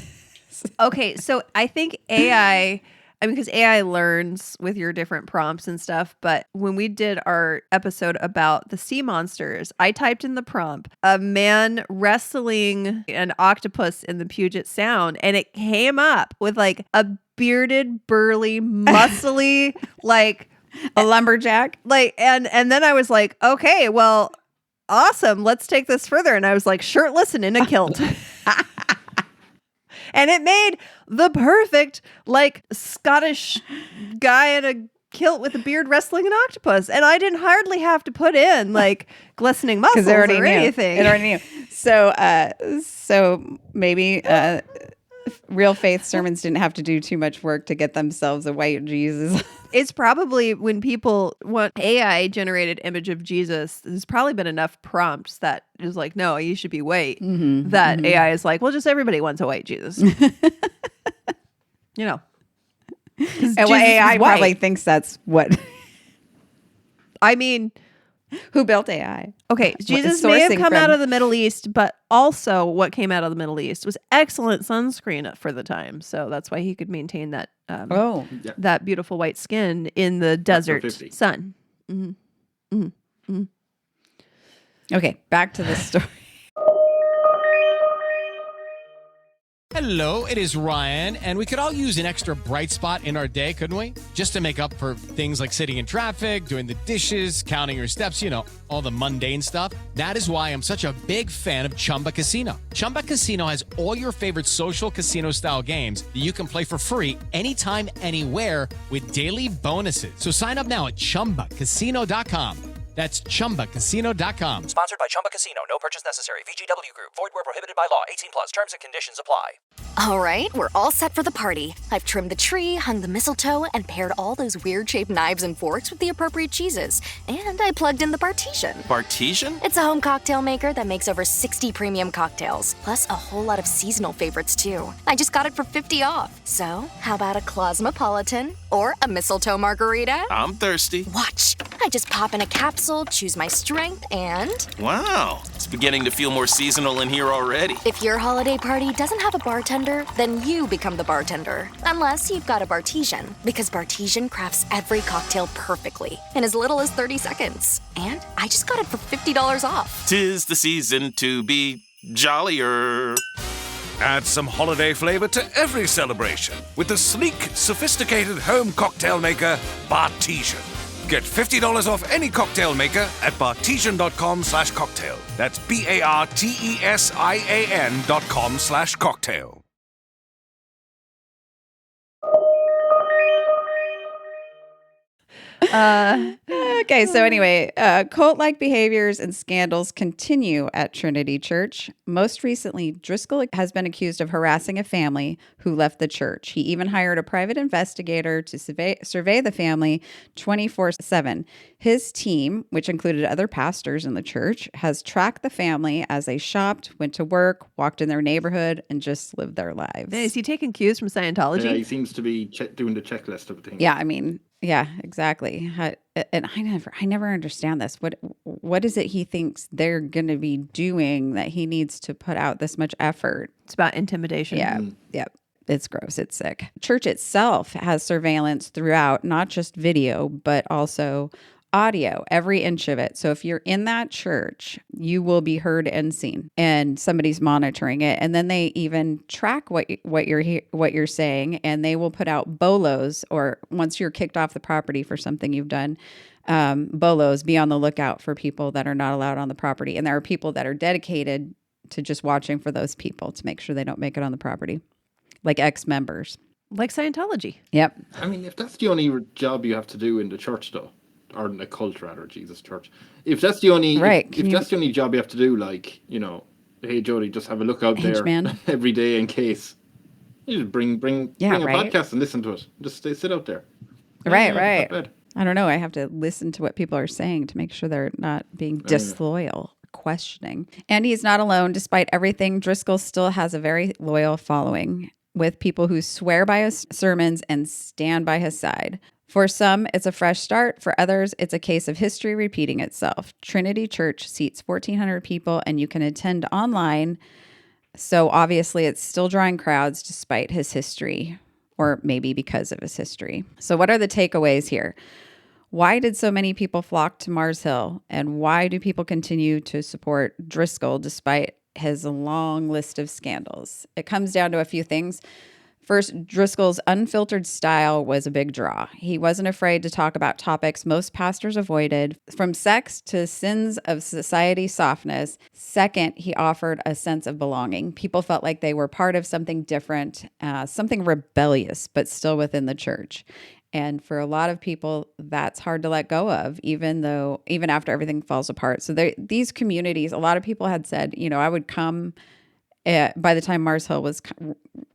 Okay, so I think AI, because AI learns with your different prompts and stuff, but when we did our episode about the sea monsters, I typed in the prompt, a man wrestling an octopus in the Puget Sound, and it came up with like a bearded, burly, muscly, like a lumberjack. Like, and then I was like, okay, well, awesome. Let's take this further. And I was like, shirtless and in a kilt. And it made the perfect, like, Scottish guy in a kilt with a beard wrestling an octopus. And I didn't hardly have to put in, like, glistening muscles or anything. It already knew. So maybe Real Faith Sermons didn't have to do too much work to get themselves a white Jesus. It's probably when people want AI generated image of Jesus, there's probably been enough prompts that is like, no, you should be white. That AI is like, well, just everybody wants a white Jesus. And AI probably thinks that's what. I mean, who built AI? Okay, Jesus may have come out of the Middle East, but also what came out of the Middle East was excellent sunscreen for the time. So that's why he could maintain that that beautiful white skin in the desert sun. Okay, back to the story. Hello, it is Ryan, and we could all use an extra bright spot in our day, couldn't we? Just to make up for things like sitting in traffic, doing the dishes, counting your steps, all the mundane stuff. That is why I'm such a big fan of Chumba Casino. Chumba Casino has all your favorite social casino-style games that you can play for free anytime, anywhere with daily bonuses. So sign up now at ChumbaCasino.com. That's ChumbaCasino.com. Sponsored by Chumba Casino. No purchase necessary. VGW Group. Void where prohibited by law. 18 plus. Terms and conditions apply. All right, we're all set for the party. I've trimmed the tree, hung the mistletoe, and paired all those weird-shaped knives and forks with the appropriate cheeses. And I plugged in the Bartesian. Bartesian? It's a home cocktail maker that makes over 60 premium cocktails, plus a whole lot of seasonal favorites, too. I just got it for $50 off. So, how about a Cosmopolitan or a mistletoe margarita? I'm thirsty. Watch. I just pop in a capsule, choose my strength, and... Wow, it's beginning to feel more seasonal in here already. If your holiday party doesn't have a bartender, then you become the bartender. Unless you've got a Bartesian, because Bartesian crafts every cocktail perfectly in as little as 30 seconds. And I just got it for $50 off. 'Tis the season to be jollier. Add some holiday flavor to every celebration with the sleek, sophisticated home cocktail maker, Bartesian. Get $50 off any cocktail maker at bartesian.com/cocktail. That's BARTESIAN.com/cocktail. Okay, so anyway, cult-like behaviors and scandals continue at Trinity Church. Most recently, Driscoll has been accused of harassing a family who left the church. He even hired a private investigator to survey the family 24/7. His team, which included other pastors in the church, has tracked the family as they shopped, went to work, walked in their neighborhood, and just lived their lives. Is he taking cues from Scientology? Yeah, he seems to be doing the checklist of things. Yeah, I mean, yeah, exactly. And I never understand this. What is it he thinks they're going to be doing that he needs to put out this much effort? It's about intimidation. Yeah, yep. It's gross. It's sick. Church itself has surveillance throughout, not just video, but also audio, every inch of it. So if you're in that church, you will be heard and seen, and somebody's monitoring it. And then they even track what you're saying, and they will put out bolos, or once you're kicked off the property for something you've done, bolos. Be on the lookout for people that are not allowed on the property. And there are people that are dedicated to just watching for those people to make sure they don't make it on the property, like ex-members, like Scientology. Yep. I mean, if that's the only job you have to do in the church, though, or in the cult rather, Jesus church. If that's the only if that's the only job you have to do, like, you know, hey Jody, just have a look out there every day in case. You just bring a podcast and listen to it. Just sit out there. Right. I don't know. I have to listen to what people are saying to make sure they're not being disloyal, questioning. And he's not alone. Despite everything, Driscoll still has a very loyal following with people who swear by his sermons and stand by his side. For some, it's a fresh start. For others, it's a case of history repeating itself. Trinity Church seats 1,400 people, and you can attend online. So obviously, it's still drawing crowds despite his history, or maybe because of his history. So what are the takeaways here? Why did so many people flock to Mars Hill? And why do people continue to support Driscoll despite his long list of scandals? It comes down to a few things. First, Driscoll's unfiltered style was a big draw. He wasn't afraid to talk about topics most pastors avoided, from sex to sins of society softness. Second, he offered a sense of belonging. People felt like they were part of something different, something rebellious, but still within the church. And for a lot of people, that's hard to let go of, even after everything falls apart. So these communities, a lot of people had said, you know, I would come by the time Mars Hill was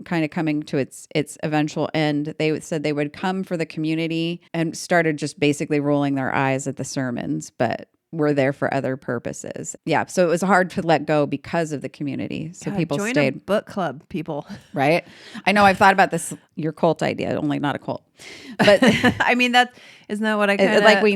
kind of coming to its eventual end. They said they would come for the community and started just basically rolling their eyes at the sermons, but were there for other purposes. Yeah, so it was hard to let go because of the community. So people join stayed. A book club, people. Right? I know I've thought about this, your cult idea, only not a cult. But I mean, isn't that what I kind of... Like we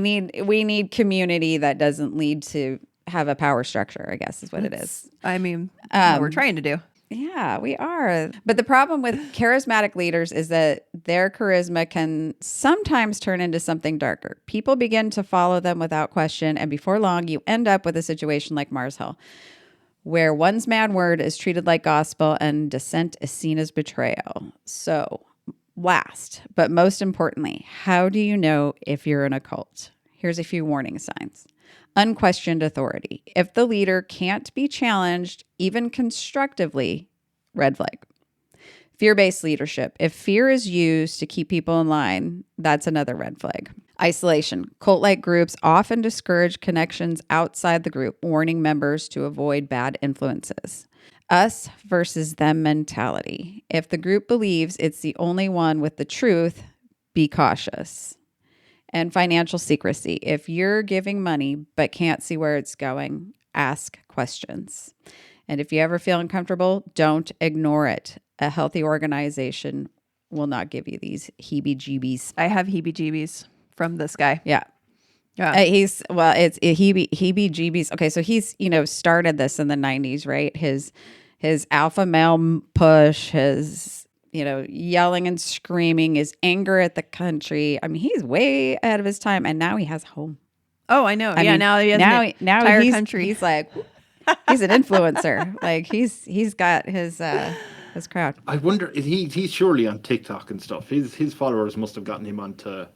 need community that doesn't lead to have a power structure, I guess is what it is. I mean, what we're trying to do. Yeah, we are. But the problem with charismatic leaders is that their charisma can sometimes turn into something darker. People begin to follow them without question, and before long, you end up with a situation like Mars Hill, where one's mad word is treated like gospel and dissent is seen as betrayal. So, last, but most importantly, how do you know if you're in a cult? Here's a few warning signs. Unquestioned authority. If the leader can't be challenged, even constructively, red flag. Fear-based leadership. If fear is used to keep people in line, that's another red flag. Isolation. Cult-like groups often discourage connections outside the group, warning members to avoid bad influences. Us versus them mentality. If the group believes it's the only one with the truth, be cautious. And financial secrecy. If you're giving money but can't see where it's going, ask questions. And if you ever feel uncomfortable, don't ignore it. A healthy organization will not give you these heebie-jeebies. I have heebie-jeebies from this guy. Yeah. Yeah. It's heebie-jeebies. Okay, so he's started this in the 90s, right? His alpha male push, his yelling and screaming, his anger at the country. I mean, he's way ahead of his time, and now he has a home. Oh, I know. Now he has an entire country. He's like, he's an influencer. Like he's got his crowd. I wonder, he's surely on TikTok and stuff. His followers must have gotten him onto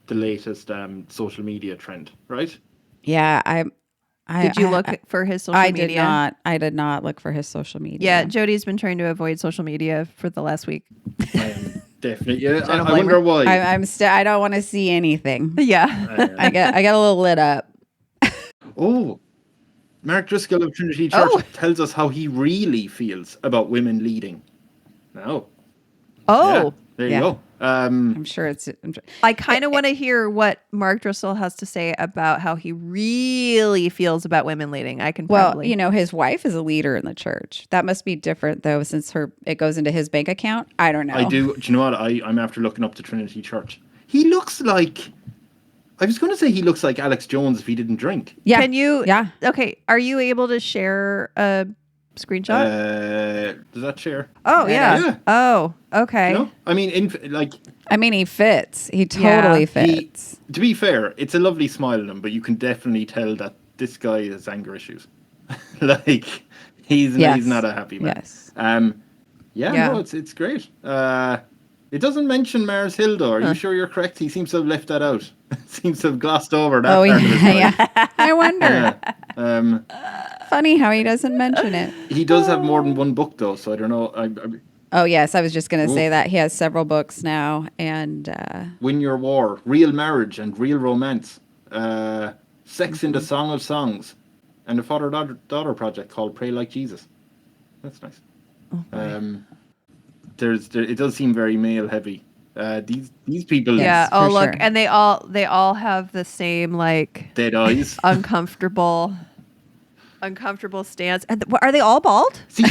the latest social media trend, right? Yeah, Did you look for his social media? I did not look for his social media. Yeah, Jody's been trying to avoid social media for the last week. Definitely. Yeah, I wonder why. I don't want to see anything. Yeah. I got a little lit up. Oh, Mark Driscoll of Trinity Church tells us how he really feels about women leading. Now. Oh. There you go. I'm sure it's. I kind of want to hear what Mark Driscoll has to say about how he really feels about women leading. I can probably. His wife is a leader in the church. That must be different though, since it goes into his bank account. I don't know. I do. Do you know what? I'm after looking up the Trinity Church. He looks like. I was going to say he looks like Alex Jones if he didn't drink. Yeah. Can you? Yeah. Okay. Are you able to share a screenshot? Does that share? Oh yeah. Oh, okay. I mean, he fits. He totally fits. To be fair, it's a lovely smile on him, but you can definitely tell that this guy has anger issues. He's not a happy man. Yes. No, it's great. It doesn't mention Mars Hill though. Are you sure you're correct? He seems to have left that out. Seems to have glossed over that. Oh part of his life. yeah. I wonder. Funny how he doesn't mention it. He does have more than one book though, so I don't know. Oh yes, I was just going to say that he has several books now, and Win Your War, Real Marriage and Real Romance, Sex in the Song of Songs, and a father-daughter project called Pray Like Jesus. That's nice. It does seem very male heavy. These people. Yeah. Oh look, sure. and they all have the same dead eyes, uncomfortable stance. And are they all bald? See.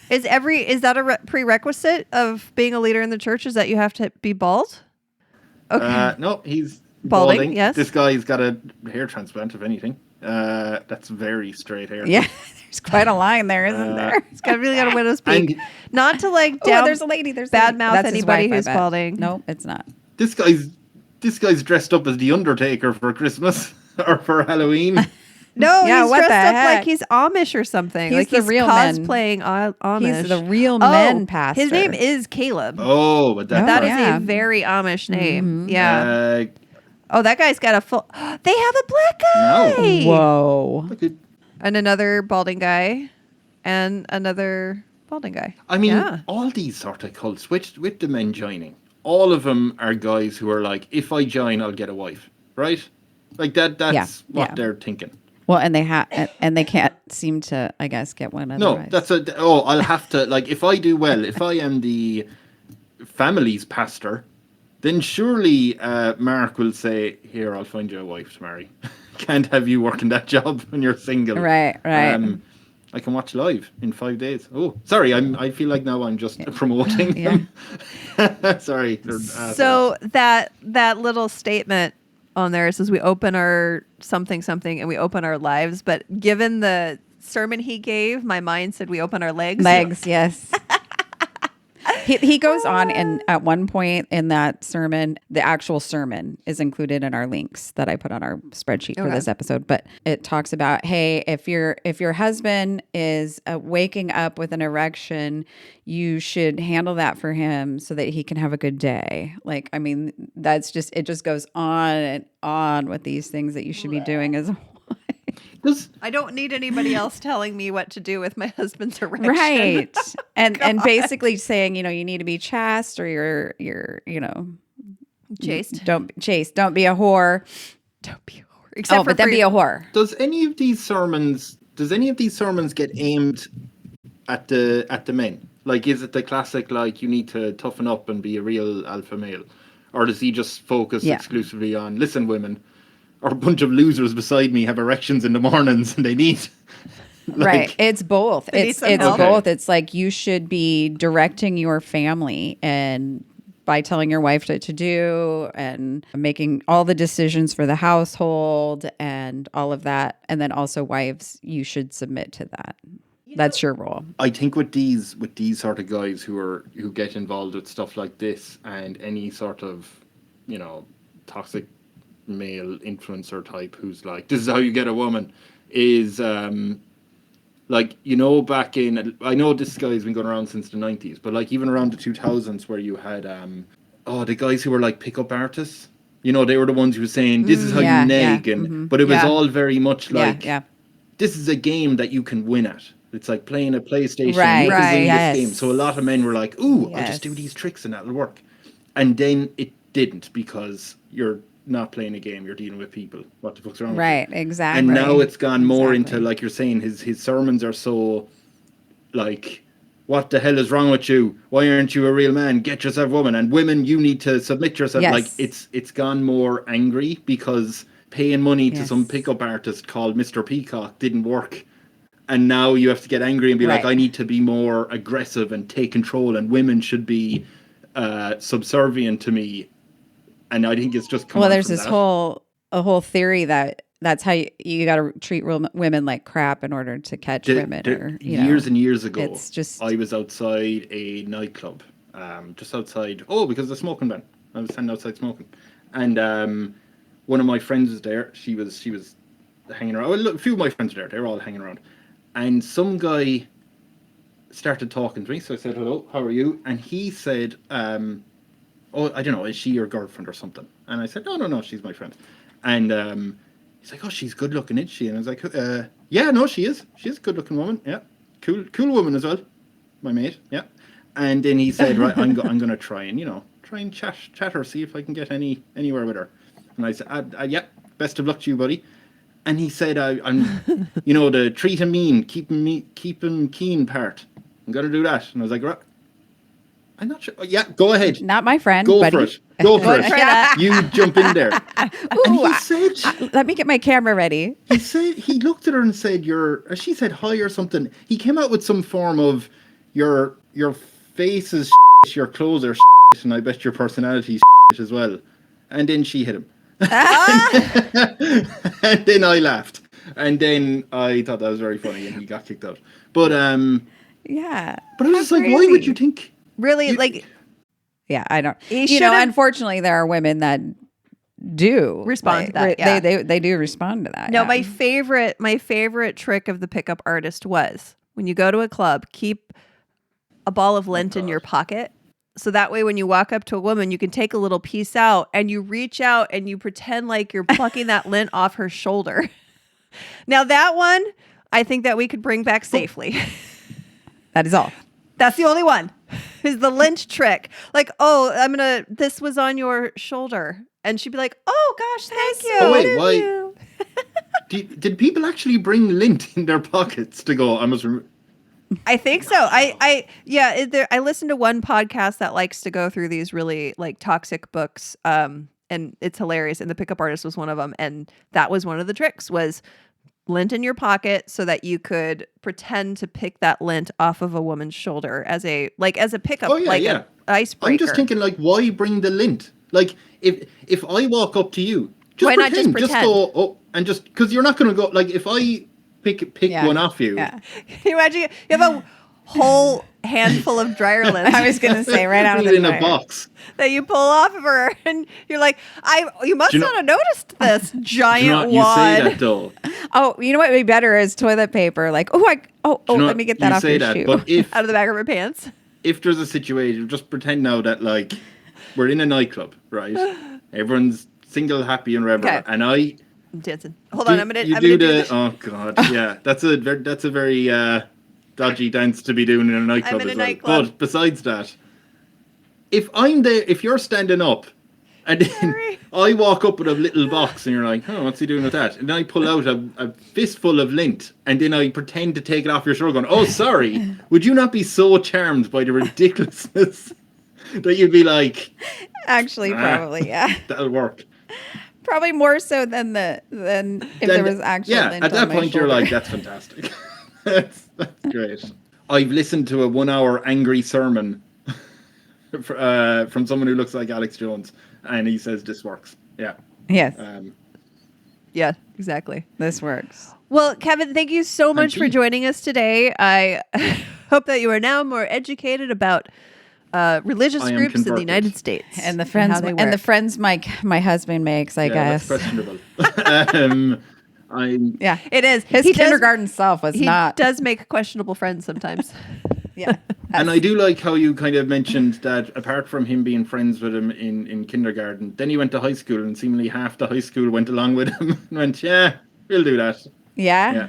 Is that a prerequisite of being a leader in the church? Is that you have to be bald? Okay. No, he's balding. Yes. This guy's got a hair transplant, if anything. That's very straight hair. Yeah, there's quite a line there, isn't there? He's really got a widow's peak. Not to there's a lady. There's bad mouth anybody who's balding. No, it's not. This guy's dressed up as the Undertaker for Christmas or for Halloween. No, he's dressed up like he's Amish or something. He's the real cosplaying Amish. He's the real men pastor. His name is Caleb. Oh, but that is a very Amish name. Mm-hmm. Yeah. That guy's got a full. They have a black guy. No. Whoa. And another balding guy, and another balding guy. I mean, all these sort of cults with the men joining, all of them are guys who are like, if I join, I'll get a wife, right? Like that's what they're thinking. Well, and they can't seem to, I guess, get one otherwise. No, I'll have to, if I do well, if I am the family's pastor, then surely Mark will say, here, I'll find you a wife to marry. Can't have you working that job when you're single. Right. I can watch live in 5 days. Oh, sorry, I feel like now I'm just promoting them. Sorry. So that little statement on there says we open our something and we open our lives, but given the sermon he gave, my mind said we open our legs. Yes. He goes on, and at one point in that sermon, the actual sermon is included in our links that I put on our spreadsheet for this episode. But it talks about, hey, if your husband is waking up with an erection, you should handle that for him so that he can have a good day. It just goes on and on with these things that you should be doing as a I don't need anybody else telling me what to do with my husband's erection. Right. and basically saying, you need to be chaste, or you're chaste. Don't be a whore. Don't be a whore. Except for then be a whore. Does any of these sermons get aimed at the men? Like, is it the classic, you need to toughen up and be a real alpha male? Or does he just focus exclusively on, listen, women, or a bunch of losers beside me have erections in the mornings and they need right. It's both. It's help. both. It's like you should be directing your family and by telling your wife what to do and making all the decisions for the household and all of that. And then also wives, you should submit to that. That's your role. I think with these sort of guys who get involved with stuff like this and any sort of, toxic male influencer type who's like, this is how you get a woman, is back in, I know this guy's been going around since the 90s, but like even around the 2000s where you had the guys who were like pickup artists, they were the ones who were saying this is how you neg, but it was all very much like this is a game that you can win at. It's like playing a PlayStation. Right. You can win Yes. this game. So a lot of men were like, ooh, I'll Yes. just do these tricks and that'll work. And then it didn't, because you're not playing a game, you're dealing with people. What the fuck's wrong with you? Right, exactly. And now it's gone more into, like you're saying, his sermons are so like, what the hell is wrong with you? Why aren't you a real man? Get yourself a woman. And women, you need to submit yourself. Yes. Like it's gone more angry because paying money to some pickup artist called Mr. Peacock didn't work. And now you have to get angry and be like, I need to be more aggressive and take control, and women should be subservient to me. And I think it's just come there's this whole theory that that's how you got to treat women like crap in order to catch women. Years and years ago, it's just, I was outside a nightclub, just outside. Oh, because of the smoking ban, I was standing outside smoking, and one of my friends was there. She was hanging around. Well, a few of my friends were there. They were all hanging around. And some guy started talking to me. So I said, hello, how are you? And he said, I don't know, is she your girlfriend or something? And I said, no, she's my friend. And he's like, oh, she's good looking, isn't she? And I was like, yeah, no, she is. She's a good looking woman. Yeah. Cool woman as well. My mate. Yeah. And then he said, right, I'm going to try and chat her, see if I can get anywhere with her. And I said, yeah, best of luck to you, buddy. And he said, I'm, the treat him mean, keep him keen part. I'm going to do that. And I was like, right. I'm not sure. Yeah, go ahead. Not my friend. Go buddy. for it. Go for it. You jump in there. And he said, let me get my camera ready. He looked at her and said, she said hi or something. He came out with some form of, your face is shit, your clothes are shit, and I bet your personality is shit as well. And then she hit him. And then I laughed, and then I thought that was very funny, and he got kicked out. But but I was just like, why would you think? Really, I don't. Unfortunately, there are women that do respond to that. Yeah. They do respond to that. No, my favorite trick of the pickup artist was when you go to a club, keep a ball of lint in your pocket. So that way, when you walk up to a woman, you can take a little piece out and you reach out and you pretend like you're plucking that lint off her shoulder. Now that one, I think that we could bring back safely. That is all. That's the only one. Is the lint trick. Like, this was on your shoulder. And she'd be like, oh gosh, thank you. Oh wait, why? Did people actually bring lint in their pockets to go, I must remember? I think so. I listened to one podcast that likes to go through these really like toxic books, and it's hilarious. And the pickup artist was one of them, and that was one of the tricks was lint in your pocket so that you could pretend to pick that lint off of a woman's shoulder as a pickup, an icebreaker. I'm just thinking, like, why bring the lint? Like, if I walk up to you, why not just pretend? Just go and just because you're not going to go like if I. Pick one off you. Yeah. Can you imagine? You have a whole handful of dryer lint. I was going to say right out of the in a box that you pull off of her, and you're like, you must not have noticed this giant wad. You say that though. Oh, you know what would be better is toilet paper. Like, let me get that off your shoe. But out of the back of her pants. If there's a situation, just pretend now that like we're in a nightclub, right? Everyone's single, happy, and whatever, and I. Dancing. Hold on, I'm gonna do the. Oh god, yeah, that's a very dodgy dance to be doing in a nightclub as well. But besides that, if I'm there, if you're standing up, and then I walk up with a little box, and you're like, oh, what's he doing with that? And then I pull out a fistful of lint, and then I pretend to take it off your shoulder, going, oh, sorry. Would you not be so charmed by the ridiculousness that you'd be like? Actually, probably, yeah. That'll work. Probably more so than if there was actual lint at that on my point shoulder. you're like, that's fantastic. that's great. I've listened to a 1 hour angry sermon from someone who looks like Alex Jones, and he says this works. Yeah. Yes. Yeah, exactly. This works. Well, Kevin, thank you so much for joining us today. I hope that you are now more educated about religious groups in the United States and the friends my husband makes. I guess that's questionable. It is. His kindergarten self was not. He does make questionable friends sometimes. Yeah. And I do like how you kind of mentioned that apart from him being friends with him in kindergarten, then he went to high school and seemingly half the high school went along with him and went, yeah, we'll do that. Yeah.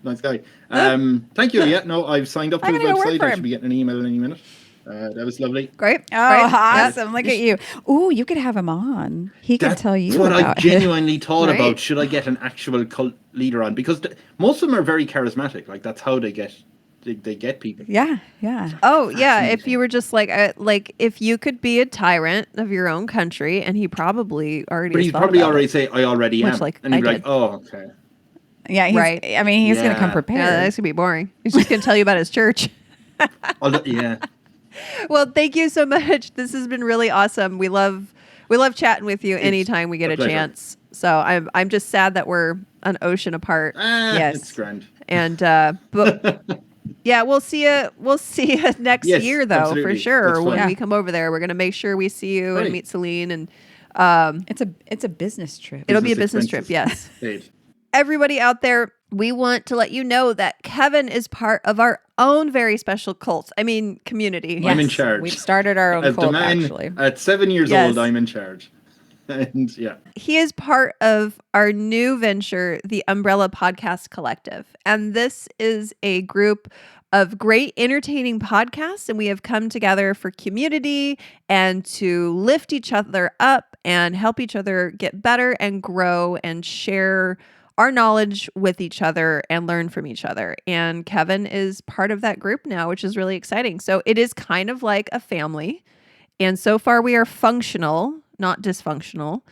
Nice guy. Thank you. Yeah, no, I've signed up to his website. I should be getting an email in any minute. That was lovely. Great. Awesome. Look at you. Ooh, you could have him on. He could tell you what about I genuinely thought about. Should I get an actual cult leader on? Because most of them are very charismatic. Like, that's how they get people. Yeah. Oh, yeah. If you were just like if you could be a tyrant of your own country, and he probably already. But he'd probably already say, "I already am," and he'd be like, "Oh, okay." Yeah, right. I mean, he's going to come prepared. Yeah, that's going to be boring. He's just going to tell you about his church. Yeah. Well, thank you so much. This has been really awesome. We love chatting with you anytime we get a chance. So I'm just sad that we're an ocean apart. Yes, it's grand. And but yeah, we'll see you next year though, absolutely. for sure. When we come over there, we're gonna make sure we see you and meet Celine. And it's a business trip. It'll be a business trip. Yes. Everybody out there, we want to let you know that Kevin is part of our own very special cult. I mean, community. I'm in charge. We've started our own cult, actually. At 7 years old, I'm in charge. And he is part of our new venture, the Umbrella Podcast Collective. And this is a group of great entertaining podcasts, and we have come together for community and to lift each other up and help each other get better and grow and share our knowledge with each other and learn from each other. And Kevin is part of that group now, which is really exciting. So it is kind of like a family. And so far we are functional, not dysfunctional,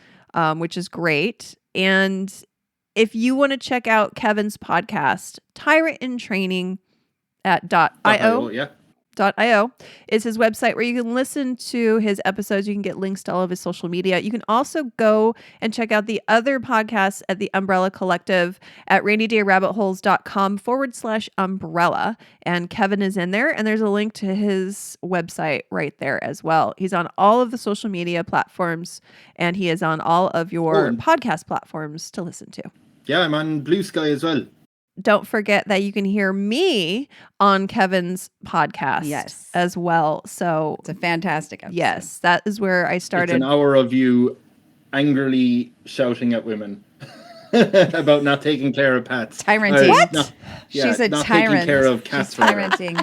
which is great. And if you want to check out Kevin's podcast, Tyrant in Training at .io is his website where you can listen to his episodes. You can get links to all of his social media. You can also go and check out the other podcasts at the Umbrella Collective at rainydayrabbitheholes.com/umbrella. And Kevin is in there, and there's a link to his website right there as well. He's on all of the social media platforms, and he is on all of your podcast platforms to listen to. Yeah, I'm on Blue Sky as well. Don't forget that you can hear me on Kevin's podcast as well. So it's a fantastic episode. Yes, that is where I started. It's an hour of you angrily shouting at women about not taking care of pets. Tyranting. What? She's a not tyrant. Taking care of cats. She's tyranting.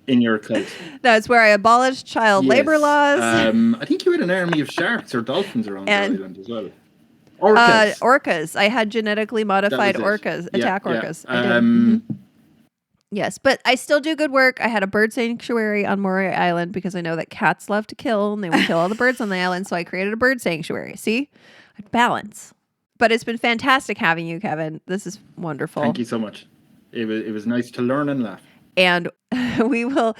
In your cult. That's where I abolished child labor laws. I think you had an army of sharks or dolphins around the island as well. Orcas. Orcas. I had genetically modified orcas, attack orcas. I did. Yes, but I still do good work. I had a bird sanctuary on Moray Island because I know that cats love to kill and they would kill all the birds on the island. So I created a bird sanctuary. See? Balance. But it's been fantastic having you, Kevin. This is wonderful. Thank you so much. It was nice to learn and laugh. And we will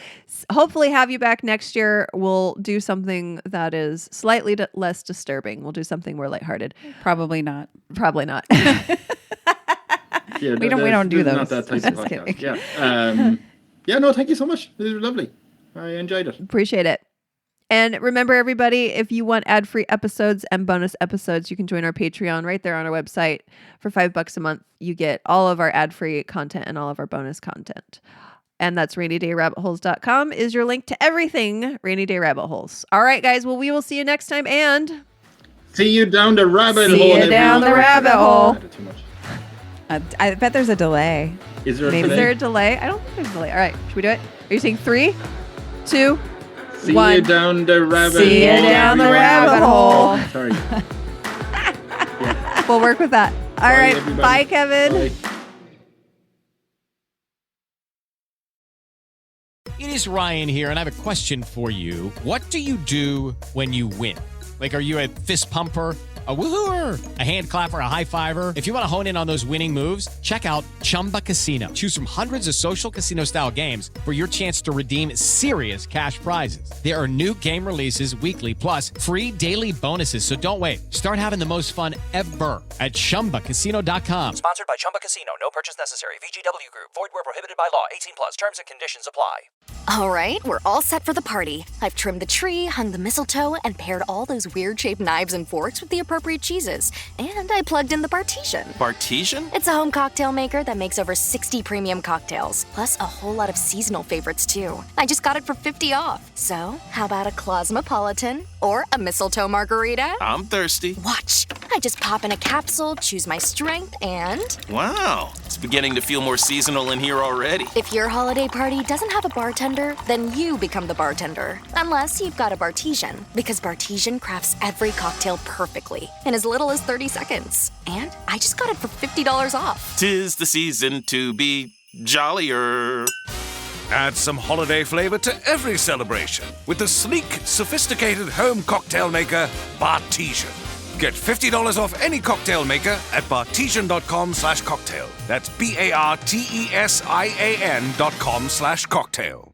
hopefully have you back next year. We'll do something that is slightly less disturbing. We'll do something more lighthearted. Probably not. Probably not. Yeah, we don't do those. Not that type of podcast. Yeah. No, thank you so much. This was lovely. I enjoyed it. Appreciate it. And remember, everybody, if you want ad-free episodes and bonus episodes, you can join our Patreon right there on our website. For $5 a month, you get all of our ad-free content and all of our bonus content. And that's rainydayrabbitheholes.com is your link to everything Rainy Day Rabbit Holes. All right, guys. Well, we will see you next time. And see you down the rabbit hole. See you down the rabbit hole. I bet there's a delay. Is there a delay? Is there a delay? I don't think there's a delay. All right. Should we do it? Are you saying 3, 2, see 1? You down the rabbit hole. See you down the rabbit hole. Sorry. We'll work with that. All right. Everybody. Bye, Kevin. Bye. It is Ryan here, and I have a question for you. What do you do when you win? Like, are you a fist pumper? A woohooer, a hand clapper, a high fiver. If you want to hone in on those winning moves, check out Chumba Casino. Choose from hundreds of social casino style games for your chance to redeem serious cash prizes. There are new game releases weekly, plus free daily bonuses. So don't wait. Start having the most fun ever at ChumbaCasino.com. Sponsored by Chumba Casino. No purchase necessary. VGW Group. Void where prohibited by law. 18 plus. Terms and conditions apply. All right, we're all set for the party. I've trimmed the tree, hung the mistletoe, and paired all those weird-shaped knives and forks with the appropriate cheeses. And I plugged in the Bartesian. Bartesian? It's a home cocktail maker that makes over 60 premium cocktails, plus a whole lot of seasonal favorites, too. I just got it for $50 off. So, how about a Cosmopolitan or a mistletoe margarita? I'm thirsty. Watch. I just pop in a capsule, choose my strength, and... Wow. It's beginning to feel more seasonal in here already. If your holiday party doesn't have a bartender, then you become the bartender. Unless you've got a Bartesian, because Bartesian crafts every cocktail perfectly in as little as 30 seconds. And I just got it for $50 off. 'Tis the season to be jollier. Add some holiday flavor to every celebration with the sleek, sophisticated home cocktail maker, Bartesian. Get $50 off any cocktail maker at bartesian.com/cocktail. That's BARTESIAN.com/cocktail.